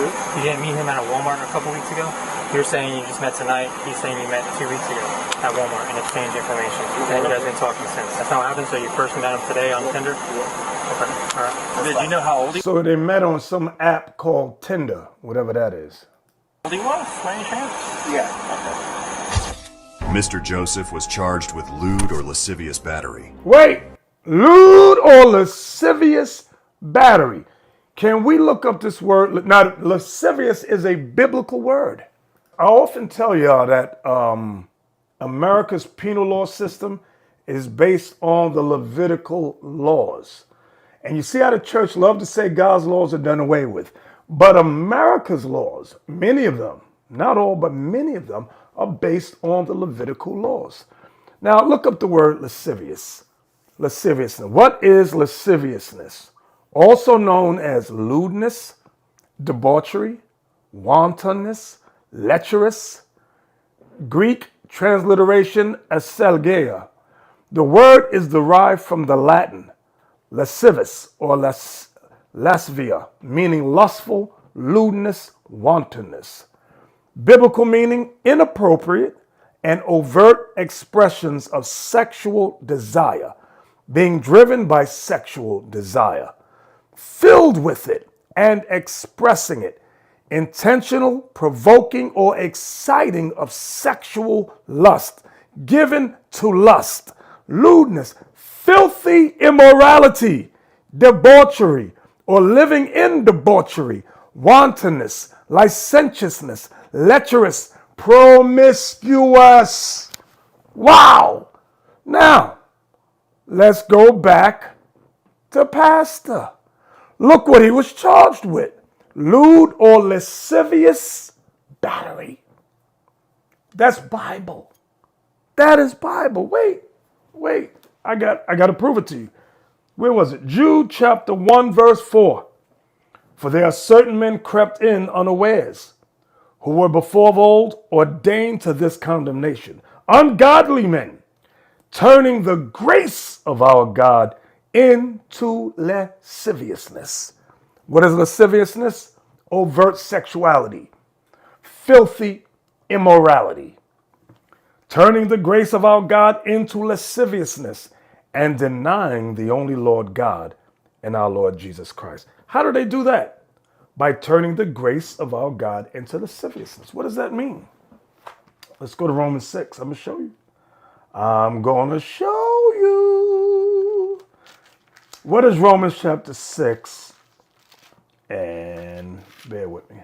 Speaker 6: You didn't meet him at a Walmart a couple weeks ago? You're saying you just met tonight. He's saying you met 2 weeks ago at Walmart and exchanged information. And you guys been talking since. That's how it happened. So you first met him today on Tinder? Okay. All right.
Speaker 7: Did you know how old he
Speaker 4: So they met on some app called Tinder, whatever that is.
Speaker 7: was by any chance?
Speaker 1: Yeah.
Speaker 5: Mr. Joseph was charged with lewd or lascivious battery.
Speaker 4: Wait, lewd or lascivious battery. Can we look up this word? Now, lascivious is a biblical word. I often tell y'all that America's penal law system is based on the Levitical laws. And you see how the church love to say God's laws are done away with. But America's laws, many of them, not all, but many of them, are based on the Levitical laws. Now, look up the word lascivious. Lasciviousness. What is lasciviousness? Also known as lewdness, debauchery, wantonness, lecherous. Greek transliteration aselgeia. The word is derived from the Latin lascivious or lascivia, meaning lustful, lewdness, wantonness. Biblical meaning, inappropriate and overt expressions of sexual desire, being driven by sexual desire, filled with it and expressing it, intentional, provoking, or exciting of sexual lust, given to lust, lewdness, filthy immorality, debauchery, or living in debauchery, wantonness, licentiousness, lecherous, promiscuous. Wow! Now, let's go back to Pastor. Look what he was charged with. Lewd or lascivious battery. That's Bible. That is Bible. Wait. I got to prove it to you. Where was it? Jude chapter 1 verse 4. For there are certain men crept in unawares, who were before of old ordained to this condemnation. Ungodly men, turning the grace of our God into lasciviousness. What is lasciviousness? Overt sexuality, filthy immorality. Turning the grace of our God into lasciviousness and denying the only Lord God and our Lord Jesus Christ. How do they do that? By turning the grace of our God into lasciviousness. What does that mean? Let's go to Romans 6. I'm going to show you. What is Romans chapter 6? And bear with me.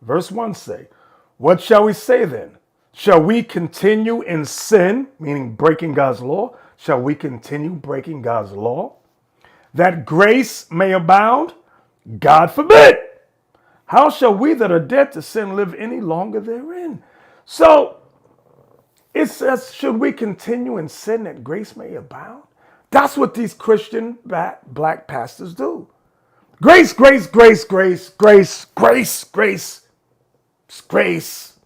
Speaker 4: Verse 1 say, what shall we say then? Shall we continue in sin, meaning breaking God's law? Shall we continue breaking God's law, that grace may abound? God forbid. How shall we that are dead to sin live any longer therein? So it says, should we continue in sin that grace may abound? That's what these Christian black pastors do. Grace, grace, grace, grace, grace, grace, grace, grace.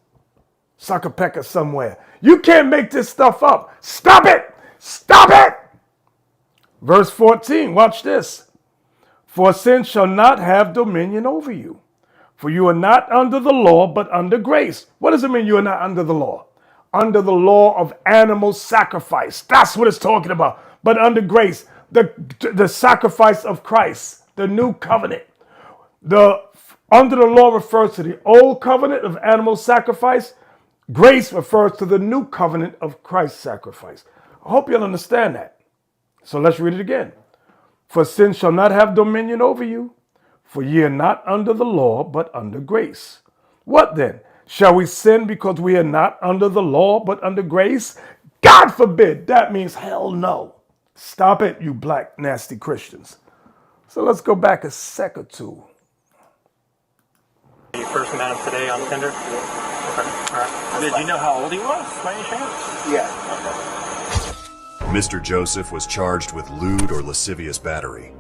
Speaker 4: Sucker pecker somewhere. You can't make this stuff up. Stop it. Stop it. Verse 14, watch this. For sin shall not have dominion over you. For you are not under the law, but under grace. What does it mean you are not under the law? Under the law of animal sacrifice. That's what it's talking about. But under grace, the sacrifice of Christ, the new covenant. Under the law refers to the old covenant of animal sacrifice. Grace refers to the new covenant of Christ's sacrifice. I hope you'll understand that. So let's read it again. For sin shall not have dominion over you, for ye are not under the law, but under grace. What then? Shall we sin because we are not under the law, but under grace? God forbid. That means hell no. Stop it, you black nasty Christians. So let's go back a sec or two.
Speaker 6: You first met him today on Tinder? Okay. All right.
Speaker 7: Did you know how old he was by any chance?
Speaker 1: Yeah.
Speaker 5: Mr. Joseph was charged with lewd or lascivious battery.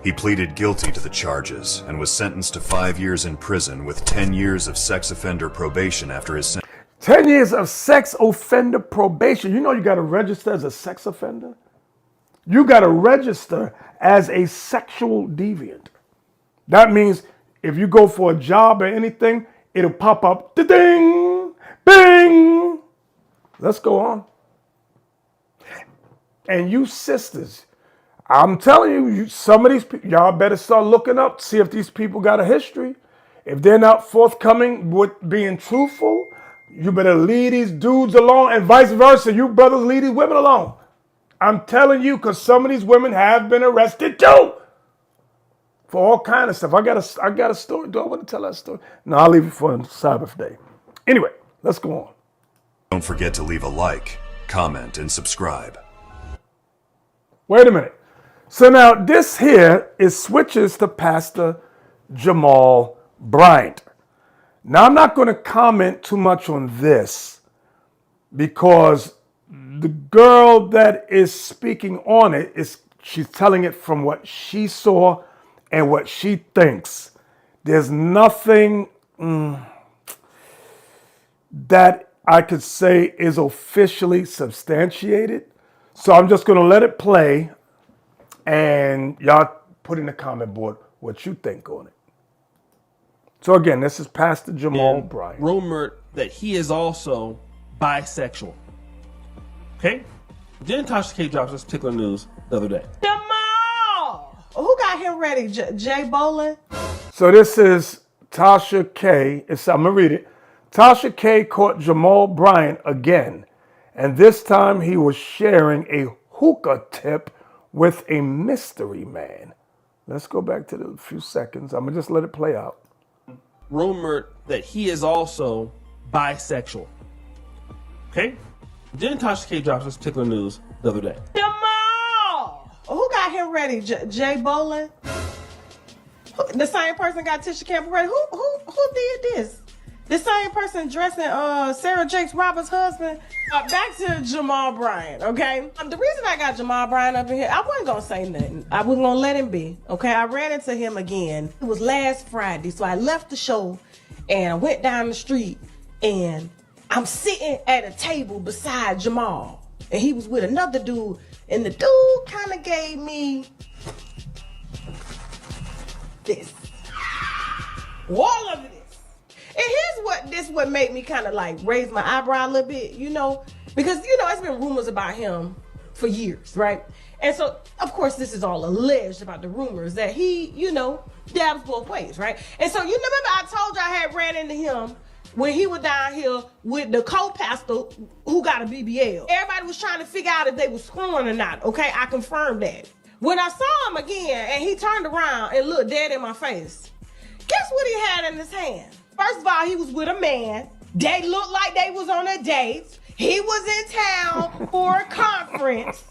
Speaker 5: He pleaded guilty to the charges and was sentenced to 5 years in prison with 10 years of sex offender probation after his sentence.
Speaker 4: 10 years of sex offender probation. You know you got to register as a sex offender? You got to register as a sexual deviant. That means if you go for a job or anything, it'll pop up, ding, bing. Let's go on. And you sisters, I'm telling you, some of these people, y'all better start looking up, see if these people got a history. If they're not forthcoming with being truthful, you better leave these dudes alone, and vice versa. You brothers leave these women alone. I'm telling you, because some of these women have been arrested too for all kind of stuff. I got a story. Do I want to tell that story? No, I'll leave it for Sabbath day. Anyway, let's go on.
Speaker 5: Don't forget to leave a like, comment, and subscribe.
Speaker 4: Wait a minute. So now this here is switches to Pastor Jamal Bryant. Now I'm not going to comment too much on this because the girl that is speaking on it she's telling it from what she saw and what she thinks. There's nothing that I could say is officially substantiated. So I'm just going to let it play and y'all put in the comment board what you think on it. So again, this is Pastor Jamal Bryant.
Speaker 8: Rumored that he is also bisexual. Okay? Jen Tasha K dropped this particular news the other day.
Speaker 9: Jamal! Who got him ready? Jay Bolin?
Speaker 4: So this is Tasha K. I'm going to read it. Tasha K caught Jamal Bryant again. And this time he was sharing a hookah tip with a mystery man. Let's go back to the few seconds. I'm going to just let it play out.
Speaker 8: Rumored that he is also bisexual. Okay? Jen Tasha K dropped this particular news the other day.
Speaker 9: Jamal! Who got him ready? Jay Bolin? The same person got Tisha Campbell ready? Who did this? The same person dressing Sarah Jakes Roberts' husband? Back to Jamal Bryant, okay? The reason I got Jamal Bryant up in here, I wasn't going to say nothing. I was going to let him be, okay? I ran into him again. It was last Friday, so I left the show and I went down the street and I'm sitting at a table beside Jamal. And he was with another dude, and the dude kind of gave me this. All of this. And here's what made me kind of like raise my eyebrow a little bit, because, it's been rumors about him for years, right? And so, of course, this is all alleged about the rumors that he, dabs both ways, right? And so, you remember I told you I had ran into him when he was down here with the co-pastor who got a BBL. Everybody was trying to figure out if they were screwing or not, okay? I confirmed that. When I saw him again and he turned around and looked dead in my face, guess what he had in his hand? First of all, he was with a man. They looked like they was on a date. He was in town for a conference.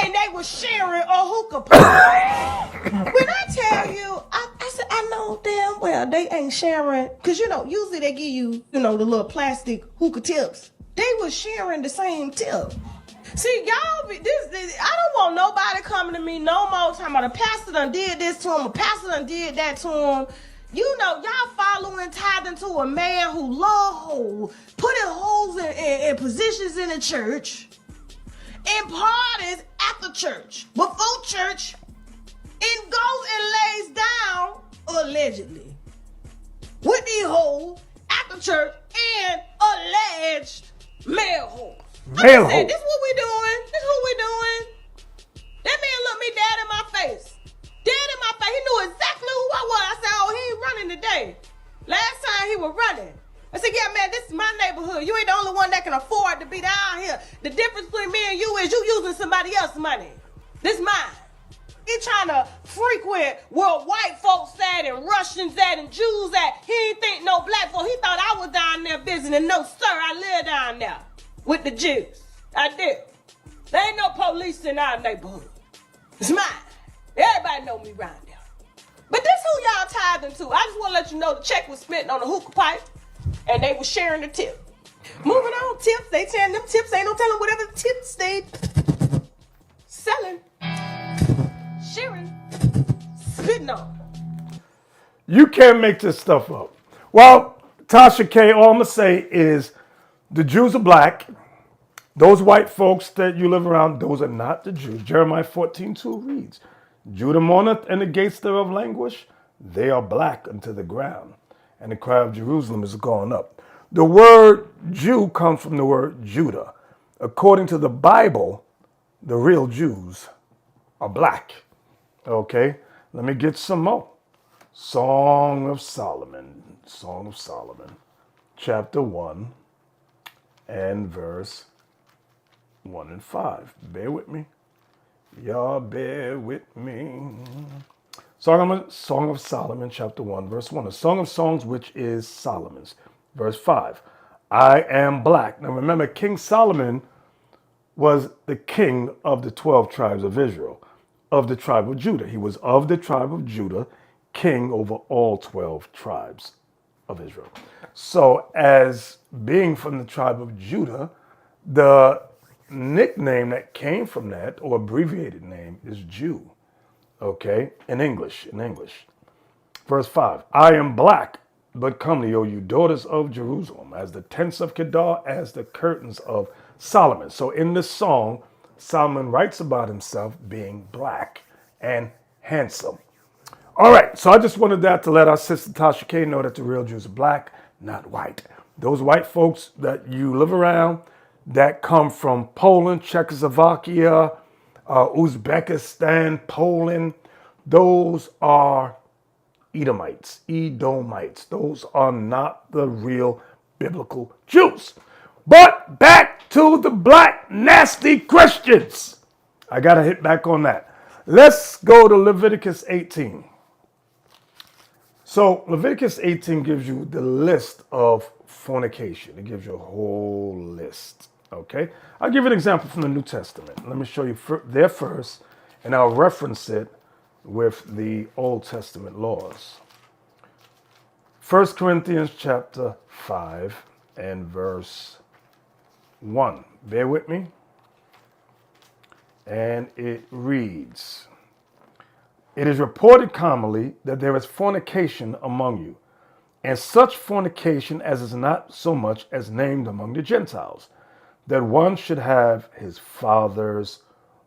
Speaker 9: And they were sharing a hookah pipe. When I tell you, I said, I know damn well they ain't sharing. Because, usually they give you, the little plastic hookah tips. They were sharing the same tip. See, y'all, I don't want nobody coming to me no more talking about a pastor done did this to him, a pastor done did that to him. Y'all following, tithing to a man who love hoes, putting hoes in positions in the church, in parties after church, before church, and goes and lays down, allegedly, with these hoes after church and alleged male hoes.
Speaker 4: Male hoes.
Speaker 9: This what we doing. This what we doing. That man looked me dead in my face. Dead in my face. He knew exactly who I was. I said, oh, he ain't running today. Last time he was running. I said, yeah, man, this is my neighborhood. You ain't the only one that can afford to be down here. The difference between me and you is you using somebody else's money. This mine. He trying to frequent where white folks at and Russians at and Jews at. He ain't think no black folk. He thought I was down there visiting. No, sir, I live down there with the Jews. I did. There ain't no police in our neighborhood. It's mine. Everybody know me around there. But this who y'all tithing to. I just want to let you know the check was spent on a hookah pipe and they were sharing the tip. Moving on, tips. They telling them tips. Ain't no telling whatever tips they selling, sharing, spitting on.
Speaker 4: You can't make this stuff up. Well, Tasha K, all I'm going to say is the Jews are black. Those white folks that you live around, those are not the Jews. Jeremiah 14:2 reads, Judah mourneth, and the gates thereof languish. They are black unto the ground, and the cry of Jerusalem is gone up. The word Jew comes from the word Judah. According to the Bible, the real Jews are black. Okay, let me get some more. Song of Solomon, chapter 1 and verse 1 and 5. Bear with me. Y'all bear with me. Song of Solomon, chapter 1, verse 1. A song of songs which is Solomon's. Verse 5. I am black. Now remember, King Solomon was the king of the 12 tribes of Israel, of the tribe of Judah. He was of the tribe of Judah, king over all 12 tribes of Israel. So as being from the tribe of Judah, the nickname that came from that, or abbreviated name, is Jew. Okay, in English. Verse 5, I am black, but comely, O you daughters of Jerusalem, as the tents of Kedar, as the curtains of Solomon. So in this song, Solomon writes about himself being black and handsome. All right, so I just wanted that to let our sister Tasha K know that the real Jews are black, not white. Those white folks that you live around that come from Poland, Czechoslovakia, Uzbekistan, Poland, those are Edomites. Those are not the real biblical Jews. But back to the black nasty Christians. I got to hit back on that. Let's go to Leviticus 18. So Leviticus 18 gives you the list of fornication. It gives you a whole list. Okay, I'll give you an example from the New Testament. Let me show you there first, and I'll reference it with the Old Testament laws. 1 Corinthians chapter 5 and verse 1. Bear with me. And it reads, It is reported commonly that there is fornication among you, and such fornication as is not so much as named among the Gentiles, that one should have his father's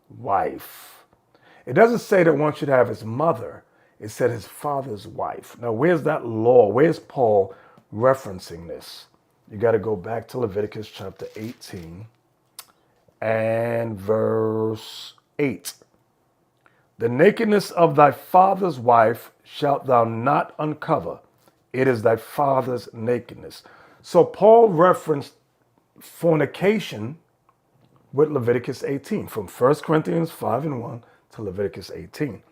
Speaker 4: wife. It doesn't say that one should have his mother. It said his father's wife. Now, where's that law? Where's Paul referencing this? You got to go back to Leviticus chapter 18 and verse 8. The nakedness of thy father's wife shalt thou not uncover. It is thy father's nakedness. So Paul referenced fornication with Leviticus 18, from 1 Corinthians 5 and 1 to Leviticus 18.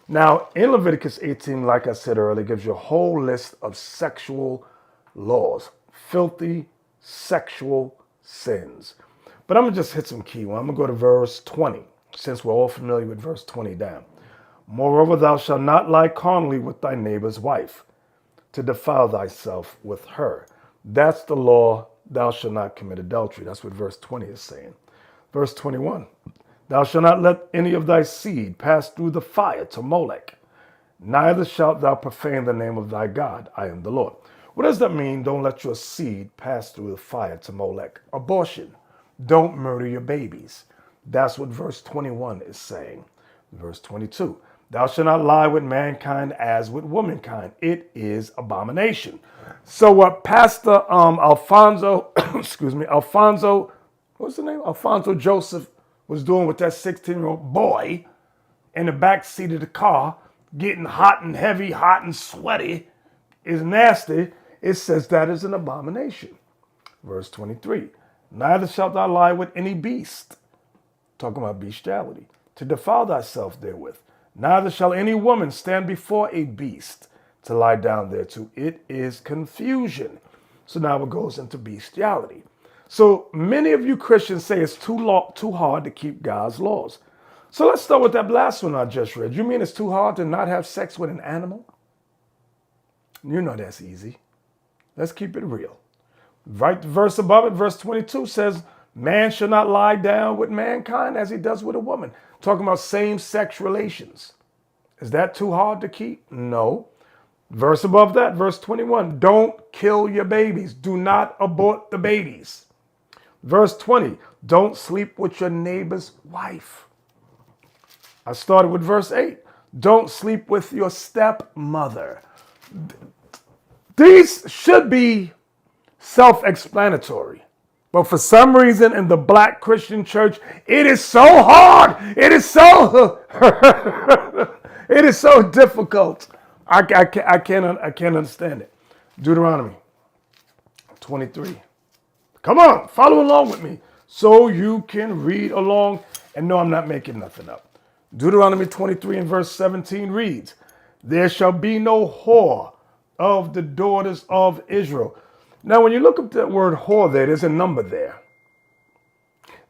Speaker 4: Now, in Leviticus 18, like I said earlier, it gives you a whole list of sexual laws, filthy sexual sins. But I'm going to just hit some key ones. I'm going to go to verse 20, since we're all familiar with verse 20 down. Moreover, thou shalt not lie carnally with thy neighbor's wife, to defile thyself with her. That's the law. Thou shalt not commit adultery. That's what verse 20 is saying. Verse 21, thou shalt not let any of thy seed pass through the fire to Molech. Neither shalt thou profane the name of thy God. I am the Lord. What does that mean? Don't let your seed pass through the fire to Molech. Abortion. Don't murder your babies. That's what verse 21 is saying. Verse 22, thou shalt not lie with mankind as with womankind. It is abomination. So what Pastor Alfonso, what's the name? Alfonso Joseph was doing with that 16-year-old boy in the back seat of the car, getting hot and heavy, hot and sweaty, is nasty. It says that is an abomination. Verse 23, neither shalt thou lie with any beast, talking about bestiality, to defile thyself therewith. Neither shall any woman stand before a beast to lie down thereto. It is confusion. So now it goes into bestiality. So many of you Christians say it's too hard to keep God's laws. So let's start with that last one I just read. You mean it's too hard to not have sex with an animal? You know that's easy. Let's keep it real. Right, the verse above it, verse 22 says, man shall not lie down with mankind as he does with a woman. Talking about same-sex relations. Is that too hard to keep? No. Verse above that, verse 21, don't kill your babies. Do not abort the babies. Verse 20, don't sleep with your neighbor's wife. I started with verse 8. Don't sleep with your stepmother. These should be self-explanatory. But for some reason in the black Christian church, it is so hard. It is so it is so difficult. I can't understand it. Deuteronomy 23. Come on, follow along with me so you can read along and know I'm not making nothing up. Deuteronomy 23 and verse 17 reads, there shall be no whore of the daughters of Israel. Now, when you look up that word whore there's a number there.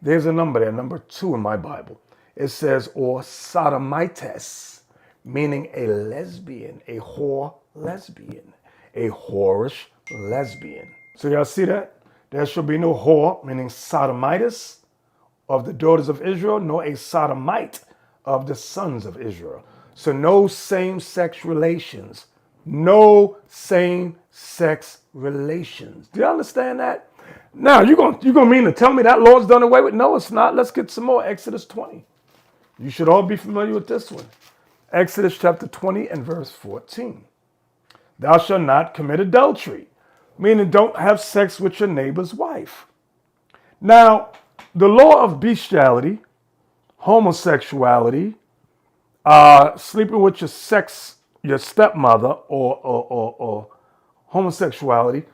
Speaker 4: There's a number there, number 2 in my Bible. It says, or sodomites, meaning a lesbian, a whore lesbian, a whorish lesbian. So y'all see that? There shall be no whore, meaning sodomites, of the daughters of Israel, nor a sodomite of the sons of Israel. So no same-sex relations. No same-sex relations. Do you understand that? Now, you're gonna mean to tell me that law's done away with? No, it's not. Let's get some more. Exodus 20. You should all be familiar with this one. Exodus chapter 20 and verse 14. Thou shalt not commit adultery, meaning don't have sex with your neighbor's wife. Now, the law of bestiality, homosexuality, sleeping with your stepmother, or homosexuality,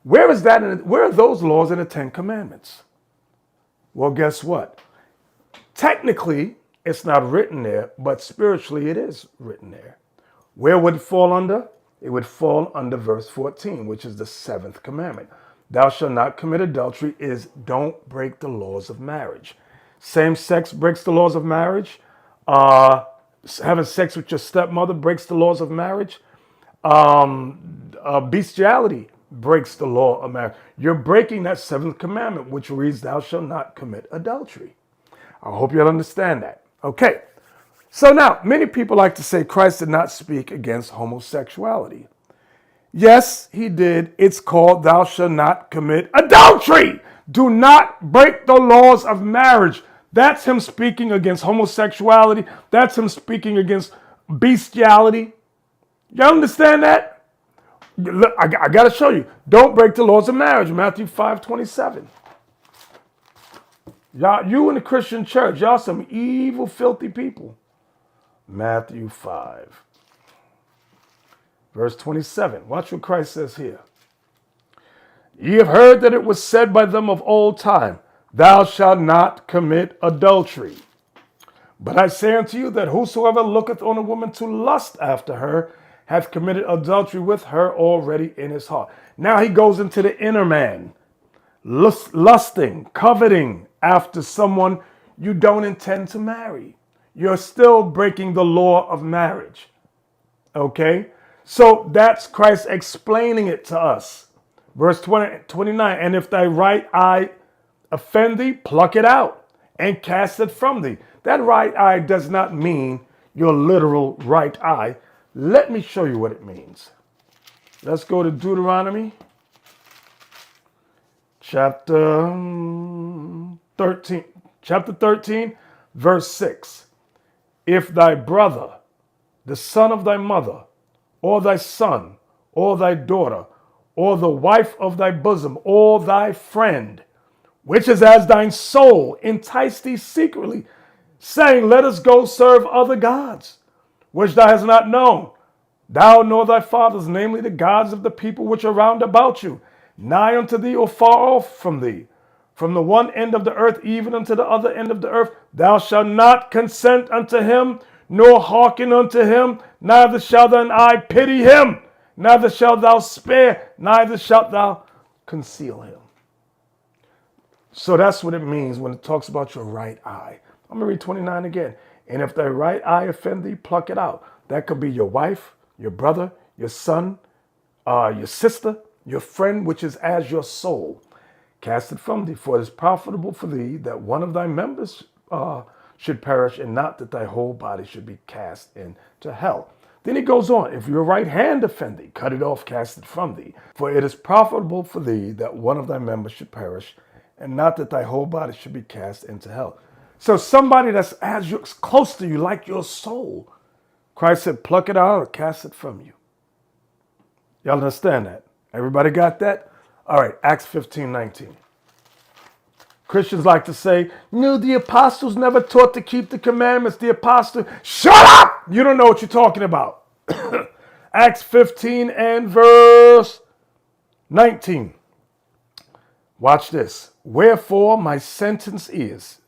Speaker 4: where are those laws in the 10 Commandments? Well, guess what? Technically, it's not written there, but spiritually it is written there. Where would it fall under? It would fall under verse 14, which is the 7th commandment. Thou shalt not commit adultery is don't break the laws of marriage. Same sex breaks the laws of marriage. Having sex with your stepmother breaks the laws of marriage. Bestiality breaks the law of marriage. You're breaking that 7th commandment, which reads, thou shalt not commit adultery. I hope you'll understand that. Okay. So now, many people like to say Christ did not speak against homosexuality. Yes, he did. It's called thou shalt not commit adultery. Do not break the laws of marriage. That's him speaking against homosexuality. That's him speaking against bestiality. You understand that? Look, I got to show you. Don't break the laws of marriage. Matthew 5:27. Y'all, you in the Christian church, y'all some evil, filthy people. Matthew 5. Verse 27. Watch what Christ says here. Ye have heard that it was said by them of old time, thou shalt not commit adultery. But I say unto you that whosoever looketh on a woman to lust after her hath committed adultery with her already in his heart. Now he goes into the inner man, lusting, coveting after someone you don't intend to marry. You're still breaking the law of marriage. Okay? So that's Christ explaining it to us. Verse 29, and if thy right eye offend thee, pluck it out and cast it from thee. That right eye does not mean your literal right eye. Let me show you what it means. Let's go to Deuteronomy chapter 13, verse 6. If thy brother, the son of thy mother, or thy son, or thy daughter, or the wife of thy bosom, or thy friend, which is as thine soul, entice thee secretly, saying, let us go serve other gods, which thou hast not known, thou nor thy fathers, namely the gods of the people which are round about you, nigh unto thee or far off from thee, from the one end of the earth even unto the other end of the earth, thou shalt not consent unto him, nor hearken unto him, neither shall thine eye pity him, neither shalt thou spare, neither shalt thou conceal him. So that's what it means when it talks about your right eye. I'm going to read 29 again. And if thy right eye offend thee, pluck it out. That could be your wife, your brother, your son, your sister, your friend, which is as your soul. Cast it from thee, for it is profitable for thee that one of thy members should perish, and not that thy whole body should be cast into hell. Then he goes on, if your right hand offend thee, cut it off, cast it from thee. For it is profitable for thee that one of thy members should perish, and not that thy whole body should be cast into hell. So somebody that's as you, close to you, like your soul, Christ said, pluck it out or cast it from you. Y'all understand that? Everybody got that? All right, Acts 15:19. Christians like to say, no, the apostles never taught to keep the commandments. The apostle, shut up! You don't know what you're talking about. Acts 15 and verse 19. Watch this. Wherefore my sentence is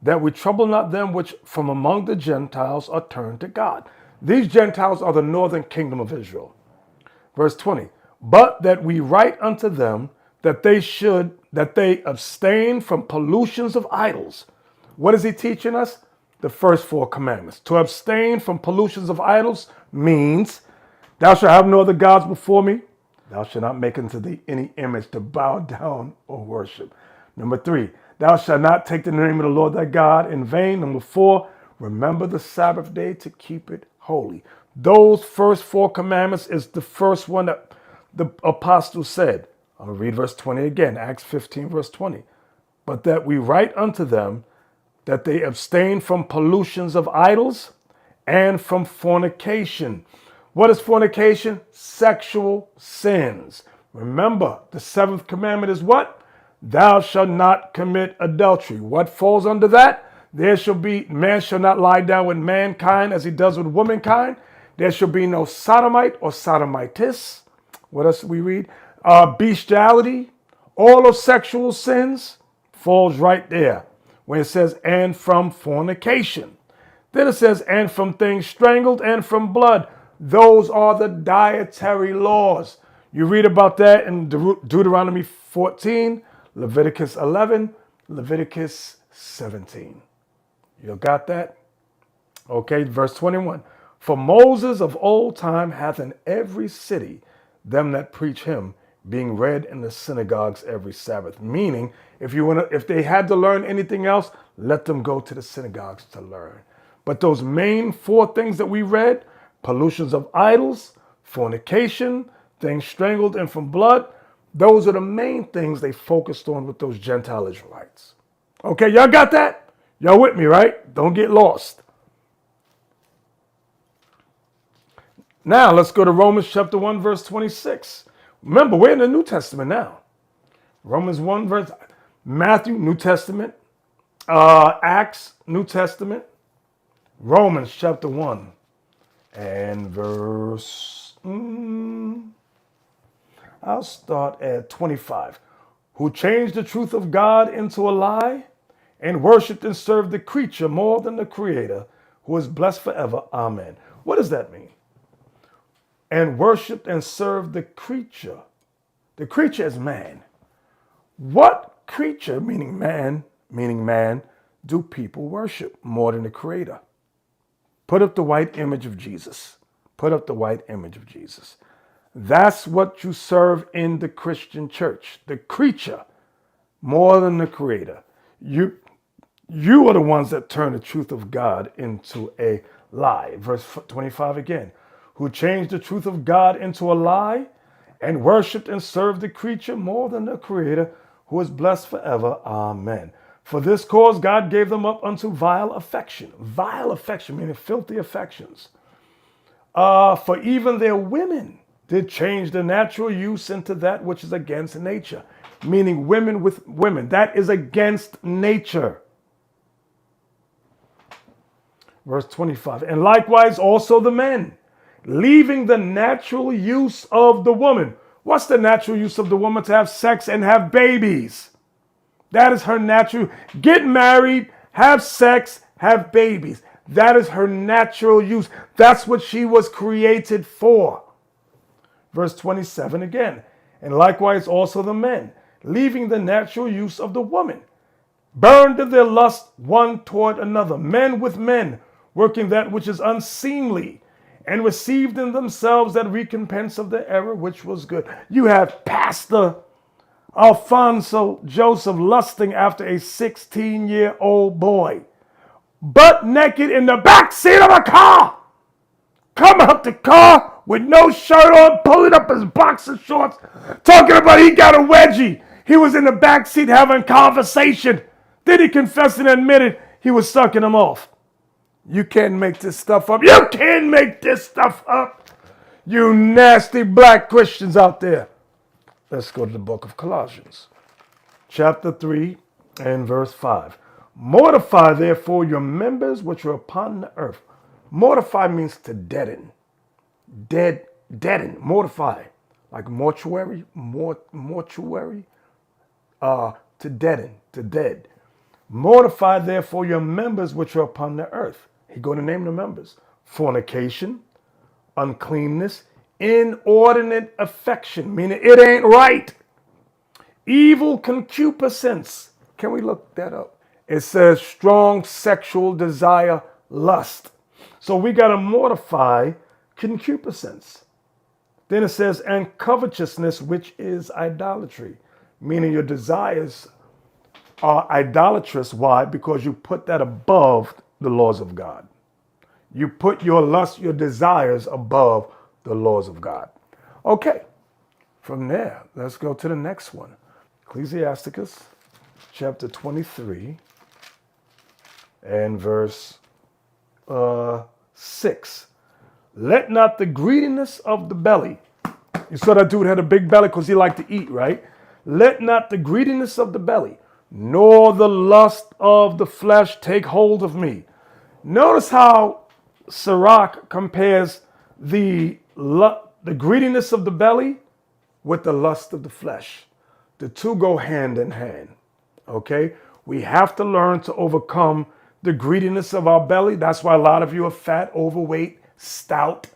Speaker 4: that we trouble not them which from among the Gentiles are turned to God. These Gentiles are the northern kingdom of Israel. Verse 20. But that we write unto them that they abstain from pollutions of idols. What is he teaching us? The first four commandments. To abstain from pollutions of idols means, thou shalt have no other gods before me. Thou shalt not make unto thee any image to bow down or worship. Number 3, thou shalt not take the name of the Lord thy God in vain. Number 4, remember the Sabbath day to keep it holy. Those first four commandments is the first one that the apostle said. I'm going to read verse 20 again, Acts 15, verse 20. But that we write unto them that they abstain from pollutions of idols and from fornication. What is fornication? Sexual sins. Remember, the seventh commandment is what? Thou shalt not commit adultery. What falls under that? Man shall not lie down with mankind as he does with womankind. There shall be no sodomite or sodomitis. What else do we read? Bestiality. All of sexual sins falls right there when it says, and from fornication. Then it says, and from things strangled and from blood. Those are the dietary laws. You read about that in Deuteronomy 14, Leviticus 11, Leviticus 17. You got that? Okay, verse 21. For Moses of old time hath in every city them that preach him, being read in the synagogues every Sabbath. Meaning, if they had to learn anything else, let them go to the synagogues to learn. But those main four things that we read, pollutions of idols, fornication, things strangled and from blood, those are the main things they focused on with those Gentile Israelites. Okay, y'all got that? Y'all with me, right? Don't get lost. Now, let's go to Romans chapter 1, verse 26. Remember, we're in the New Testament now. Romans 1, verse, Matthew, New Testament. Acts, New Testament. Romans chapter 1 and verse, I'll start at 25. Who changed the truth of God into a lie and worshiped and served the creature more than the creator, who is blessed forever. Amen. What does that mean? And worshiped and served the creature. The creature is man. What creature, meaning man, do people worship more than the creator? Put up the white image of Jesus. Put up the white image of Jesus. That's what you serve in the Christian church. The creature more than the creator. You are the ones that turn the truth of God into a lie. Verse 25 again. Who changed the truth of God into a lie and worshiped and served the creature more than the creator, who is blessed forever. Amen. For this cause God gave them up unto vile affection. Vile affection, meaning filthy affections. For even their women did change the natural use into that which is against nature. Meaning women with women. That is against nature. Verse 25. And likewise also the men, leaving the natural use of the woman. What's the natural use of the woman? To have sex and have babies. That is her natural. Get married, have sex, have babies. That is her natural use. That's what she was created for. Verse 27 again. And likewise also the men, leaving the natural use of the woman, burned in their lust one toward another. Men with men, working that which is unseemly, and received in themselves that recompense of the error which was good. You have Pastor Alfonso Joseph lusting after a 16-year-old boy, butt naked in the back seat of a car. come out the car with no shirt on, pulling up his boxer shorts, talking about he got a wedgie. He was in the back seat having conversation. Then he confessed and admitted he was sucking him off. You can't make this stuff up. You can't make this stuff up. You nasty black Christians out there. Let's go to the book of Colossians, chapter 3 and verse 5. Mortify therefore your members which are upon the earth. Mortify means to deaden. Deaden, mortify. Like mortuary, to deaden, to dead. Mortify therefore your members which are upon the earth. He going to name the members. Fornication, uncleanness, inordinate affection, meaning it ain't right. Evil concupiscence. Can we look that up? It says strong sexual desire, lust. So we got to mortify concupiscence. Then it says, and covetousness, which is idolatry, meaning your desires are idolatrous. Why? Because you put that above the laws of God. You put your lust, your desires above the laws of God. Okay, from there, let's go to the next one. Ecclesiasticus chapter 23 and verse 6. Let not the greediness of the belly. You saw that dude had a big belly because he liked to eat, right? Let not the greediness of the belly, nor the lust of the flesh take hold of me. Notice how Sirach compares the greediness of the belly with the lust of the flesh. The two go hand in hand, okay? We have to learn to overcome the greediness of our belly. That's why a lot of you are fat, overweight, stout.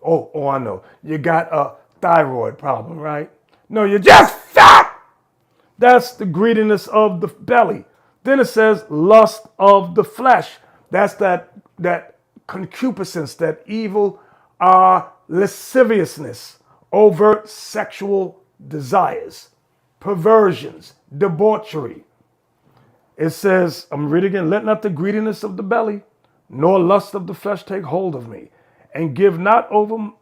Speaker 4: Oh, I know. You got a thyroid problem, right? No, you're just fat. That's the greediness of the belly. Then it says lust of the flesh. That's that concupiscence, that evil lasciviousness, overt sexual desires, perversions, debauchery. It says, I'm reading again, let not the greediness of the belly, nor lust of the flesh take hold of me, and give not over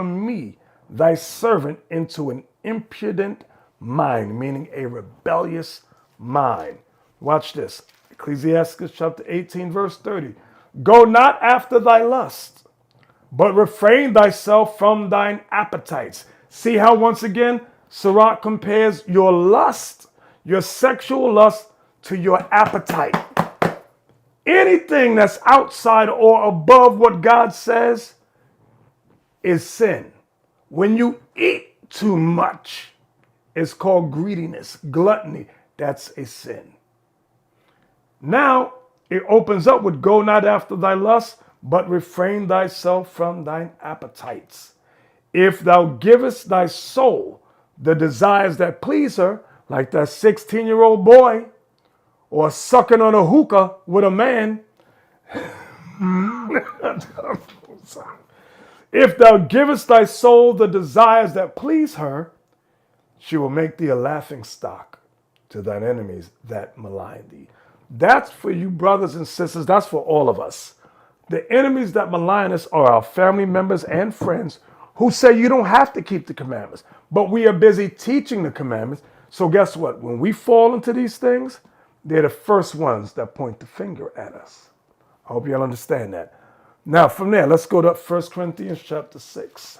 Speaker 4: me thy servant into an impudent mind, meaning a rebellious mind. Watch this. Ecclesiastes chapter 18, verse 30. Go not after thy lust, but refrain thyself from thine appetites. See how once again Sirach compares your lust, your sexual lust, to your appetite. Anything that's outside or above what God says is sin. When you eat too much, it's called greediness, gluttony. That's a sin. Now, it opens up with go not after thy lust, but refrain thyself from thine appetites. If thou givest thy soul the desires that please her, like that 16-year-old boy, or sucking on a hookah with a man. If thou givest thy soul the desires that please her, she will make thee a laughing stock to thine enemies that malign thee. That's for you brothers and sisters. That's for all of us. The enemies that malign us are our family members and friends who say you don't have to keep the commandments. But we are busy teaching the commandments. So guess what? When we fall into these things, they're the first ones that point the finger at us. I hope y'all understand that. Now, from there, let's go to 1 Corinthians chapter 6.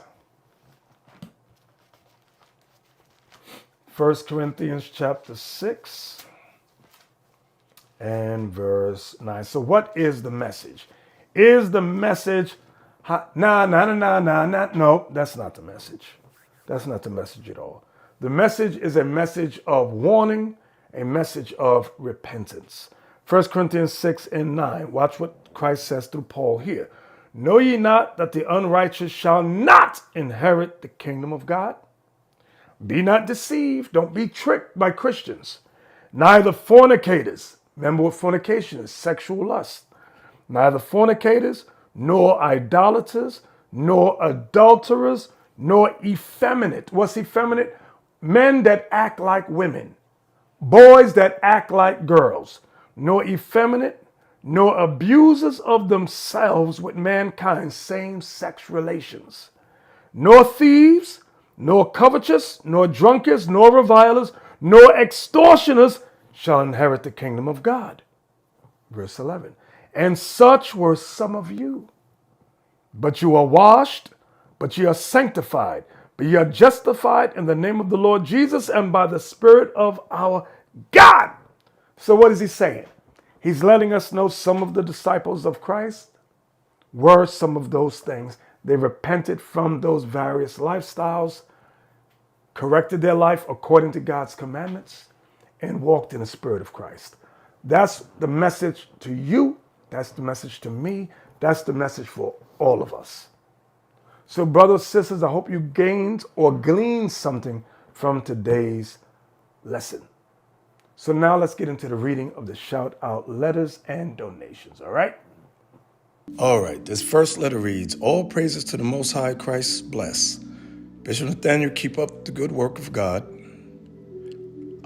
Speaker 4: 1 Corinthians chapter 6 and verse 9. So what is the message? Is the message, no, that's not the message. That's not the message at all. The message is a message of warning, a message of repentance. 1 Corinthians 6 and 9. Watch what Christ says through Paul here. Know ye not that the unrighteous shall not inherit the kingdom of God? Be not deceived. Don't be tricked by Christians. Neither fornicators. Remember what fornication is, sexual lust. Neither fornicators, nor idolaters, nor adulterers, nor effeminate. What's effeminate? Men that act like women. Boys that act like girls. Nor effeminate, nor abusers of themselves with mankind's same-sex relations, nor thieves, nor covetous, nor drunkards, nor revilers, nor extortioners shall inherit the kingdom of God. Verse 11. And such were some of you. But you are washed, but ye are sanctified, but ye are justified in the name of the Lord Jesus and by the Spirit of our God. So what is he saying? He's letting us know some of the disciples of Christ were some of those things. They repented from those various lifestyles, corrected their life according to God's commandments, and walked in the Spirit of Christ. That's the message to you. That's the message to me. That's the message for all of us. So, brothers, sisters, I hope you gained or gleaned something from today's lesson. So now let's get into the reading of the shout out letters and donations, all right? All right, this first letter reads, all praises to the Most High, Christ bless. Bishop Nathaniel, keep up the good work of God.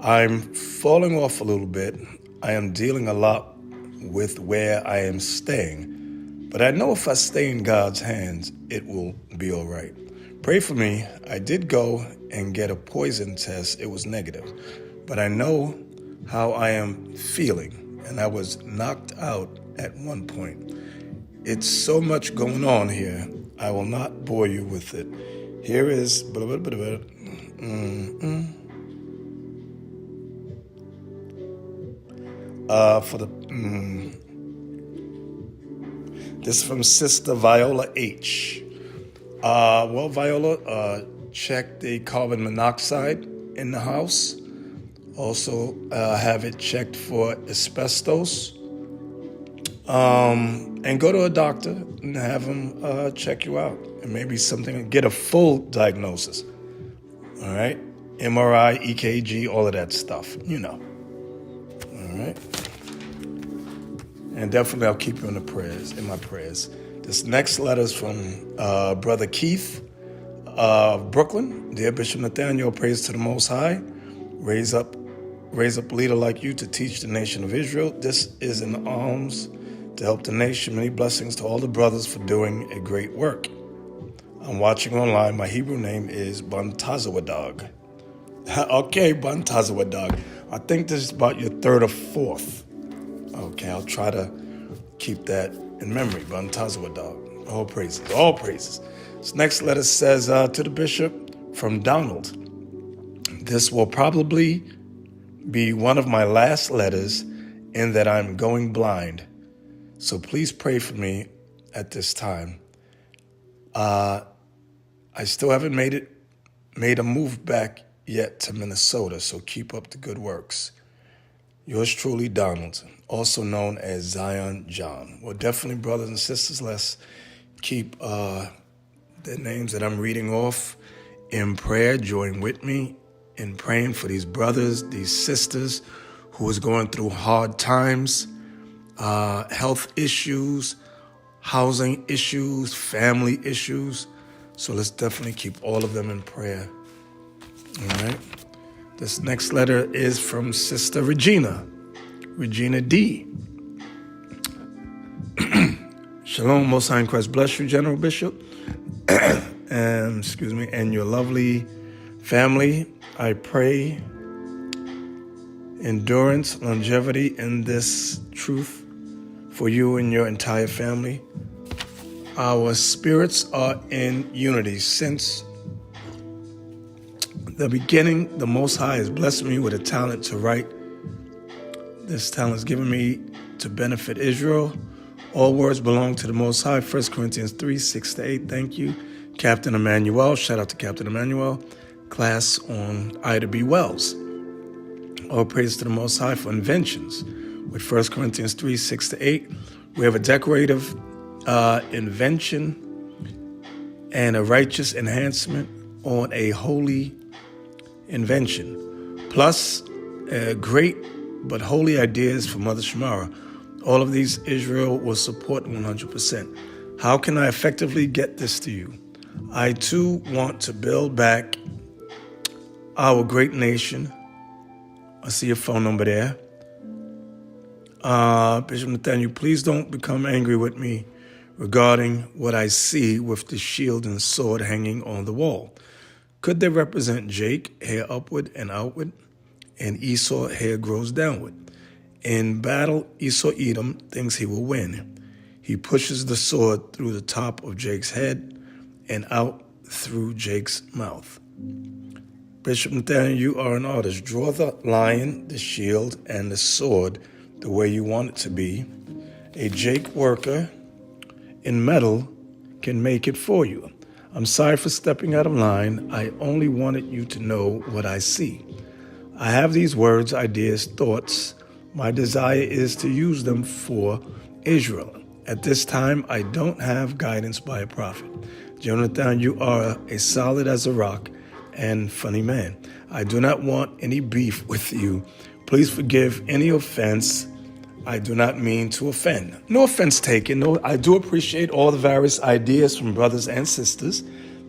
Speaker 4: I'm falling off a little bit. I am dealing a lot with where I am staying, but I know if I stay in God's hands, it will be all right. Pray for me. I did go and get a poison test. It was negative, but I know how I am feeling, and I was knocked out at one point. It's so much going on here. I will not bore you with it. Here is this is from Sister Viola H. Well, Viola, check the carbon monoxide in the house. Also, have it checked for asbestos. And go to a doctor and have him check you out. And maybe something, get a full diagnosis. All right? MRI, EKG, all of that stuff, you know. All right? And definitely I'll keep you in my prayers. This next letter is from Brother Keith of Brooklyn. Dear Bishop Nathaniel, praise to the Most High. Raise up a leader like you to teach the nation of Israel. This is an alms to help the nation. Many blessings to all the brothers for doing a great work. I'm watching online. My Hebrew name is Bantazawadag. Okay, Bantazawadag. I think this is about your third or fourth. Okay, I'll try to keep that in memory. Bantazawadag. All praises, all praises. This next letter says to the bishop from Donald. This will probably be one of my last letters in that I'm going blind. So please pray for me at this time. I still haven't made a move back yet to Minnesota, so keep up the good works. Yours truly, Donald, also known as Zion John. Well, definitely, brothers and sisters, let's keep the names that I'm reading off in prayer. Join with me in praying for these brothers, these sisters who is going through hard times, health issues, housing issues, family issues. So let's definitely keep all of them in prayer. All right. This next letter is from Sister Regina D. Shalom, Most High in Christ bless you, General Bishop, and your lovely family. I pray endurance, longevity in this truth for you and your entire family. Our spirits are in unity. Since the beginning, the Most High has blessed me with a talent to write. This talent is given me to benefit Israel. All words belong to the Most High. 1 Corinthians 3, 6-8. Thank you, Captain Emmanuel. Shout out to Captain Emmanuel. Class on Ida B. Wells. All praise to the Most High for inventions. With 1 Corinthians 3, 6-8, we have a decorative invention and a righteous enhancement on a holy invention. Plus, great but holy ideas for Mother Shamara. All of these Israel will support 100%. How can I effectively get this to you? I too want to build back our great nation. I see your phone number there. Bishop Nathaniel, please don't become angry with me regarding what I see with the shield and sword hanging on the wall. Could they represent Jake, hair upward and outward, and Esau, hair grows downward? In battle, Esau Edom thinks he will win. He pushes the sword through the top of Jake's head and out through Jake's mouth. Bishop Nathaniel, you are an artist. Draw the lion, the shield, and the sword the way you want it to be. A Jake worker in metal can make it for you. I'm sorry for stepping out of line. I only wanted you to know what I see. I have these words, ideas, thoughts. My desire is to use them for Israel. At this time, I don't have guidance by a prophet. Jonathan, you are as solid as a rock and funny man. I do not want any beef with you. Please forgive any offense. I do not mean to offend. No offense taken. No, I do appreciate all the various ideas from brothers and sisters.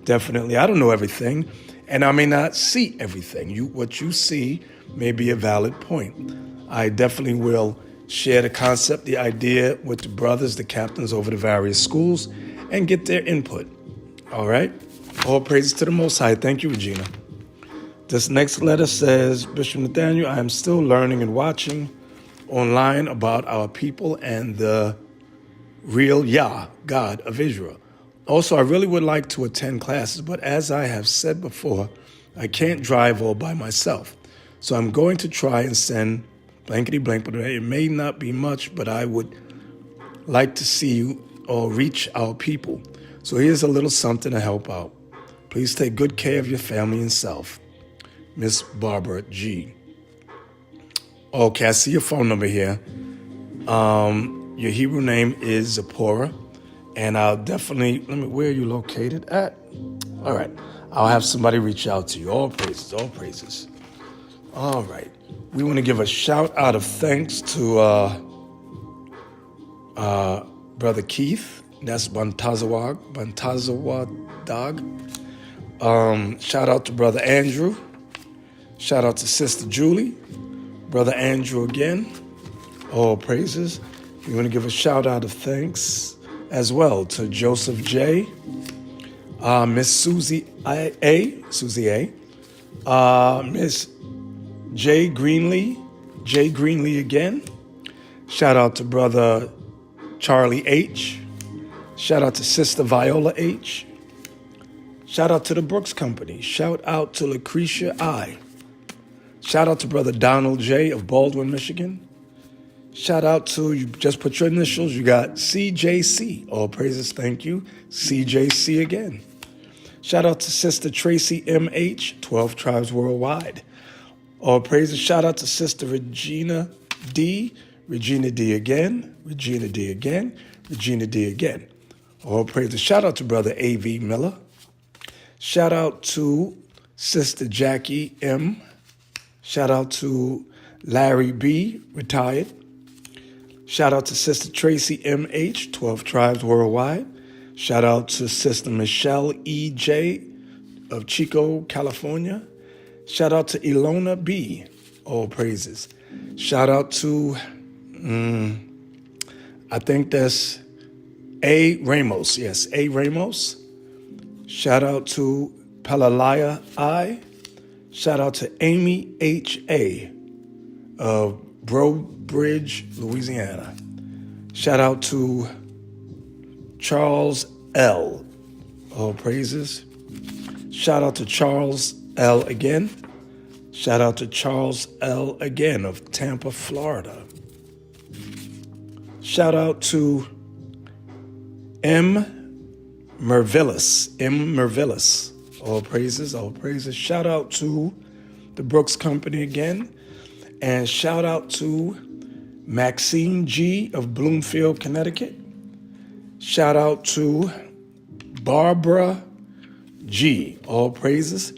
Speaker 4: Definitely, I don't know everything, and I may not see everything. What you see may be a valid point. I definitely will share the concept, the idea with the brothers, the captains over the various schools, and get their input. All right? All praises to the Most High. Thank you, Regina. This next letter says, Bishop Nathaniel, I am still learning and watching online about our people and the real Yah, God of Israel. Also, I really would like to attend classes, but as I have said before, I can't drive all by myself. So I'm going to try and send blankety blank, but it may not be much, but I would like to see you or reach our people. So here's a little something to help out. Please take good care of your family and self. Miss Barbara G. Okay, I see your phone number here. Your Hebrew name is Zipporah, and I'll definitely, where are you located at? All right, I'll have somebody reach out to you. All praises, all praises. All right, we want to give a shout out of thanks to Brother Keith. That's Bantazawadag. Shout out to Brother Andrew. Shout out to Sister Julie. Brother Andrew again. All praises. We want to give a shout out of thanks as well to Joseph J. Miss Susie A. Miss Jay Greenlee again. Shout out to Brother Charlie H. Shout out to Sister Viola H. Shout out to the Brooks Company. Shout out to Lucretia I. Shout out to Brother Donald J. of Baldwin, Michigan. Shout out to, you just put your initials, you got CJC. All praises, thank you. CJC again. Shout out to Sister Tracy M.H., 12 Tribes Worldwide. All praises, shout out to Sister Regina D. Regina D again. Regina D again. Regina D again. All praises, shout out to Brother A.V. Miller. Shout out to Sister Jackie M. Shout out to Larry B., retired. Shout out to Sister Tracy M.H., 12 Tribes Worldwide. Shout out to Sister Michelle E.J. of Chico, California. Shout out to Ilona B., all praises. Shout out to, I think that's A. Ramos. Yes, A. Ramos. Shout out to Pelalaya I. Shout out to Amy H.A. of Bro Bridge, Louisiana. Shout out to Charles L. All praises. Shout out to Charles L. again. Shout out to Charles L. again of Tampa, Florida. Shout out to M. Mervillis. All praises, all praises. Shout out to the Brooks Company again. And shout out to Maxine G. of Bloomfield, Connecticut. Shout out to Barbara G. All praises.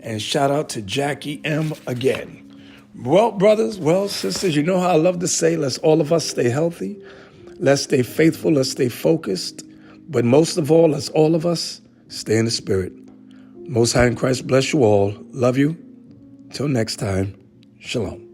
Speaker 4: And shout out to Jackie M. again. Well, brothers, well, sisters, you know how I love to say, let's all of us stay healthy. Let's stay faithful. Let's stay focused. But most of all, let's all of us stay in the spirit. Most High in Christ bless you all. Love you. Till next time. Shalom.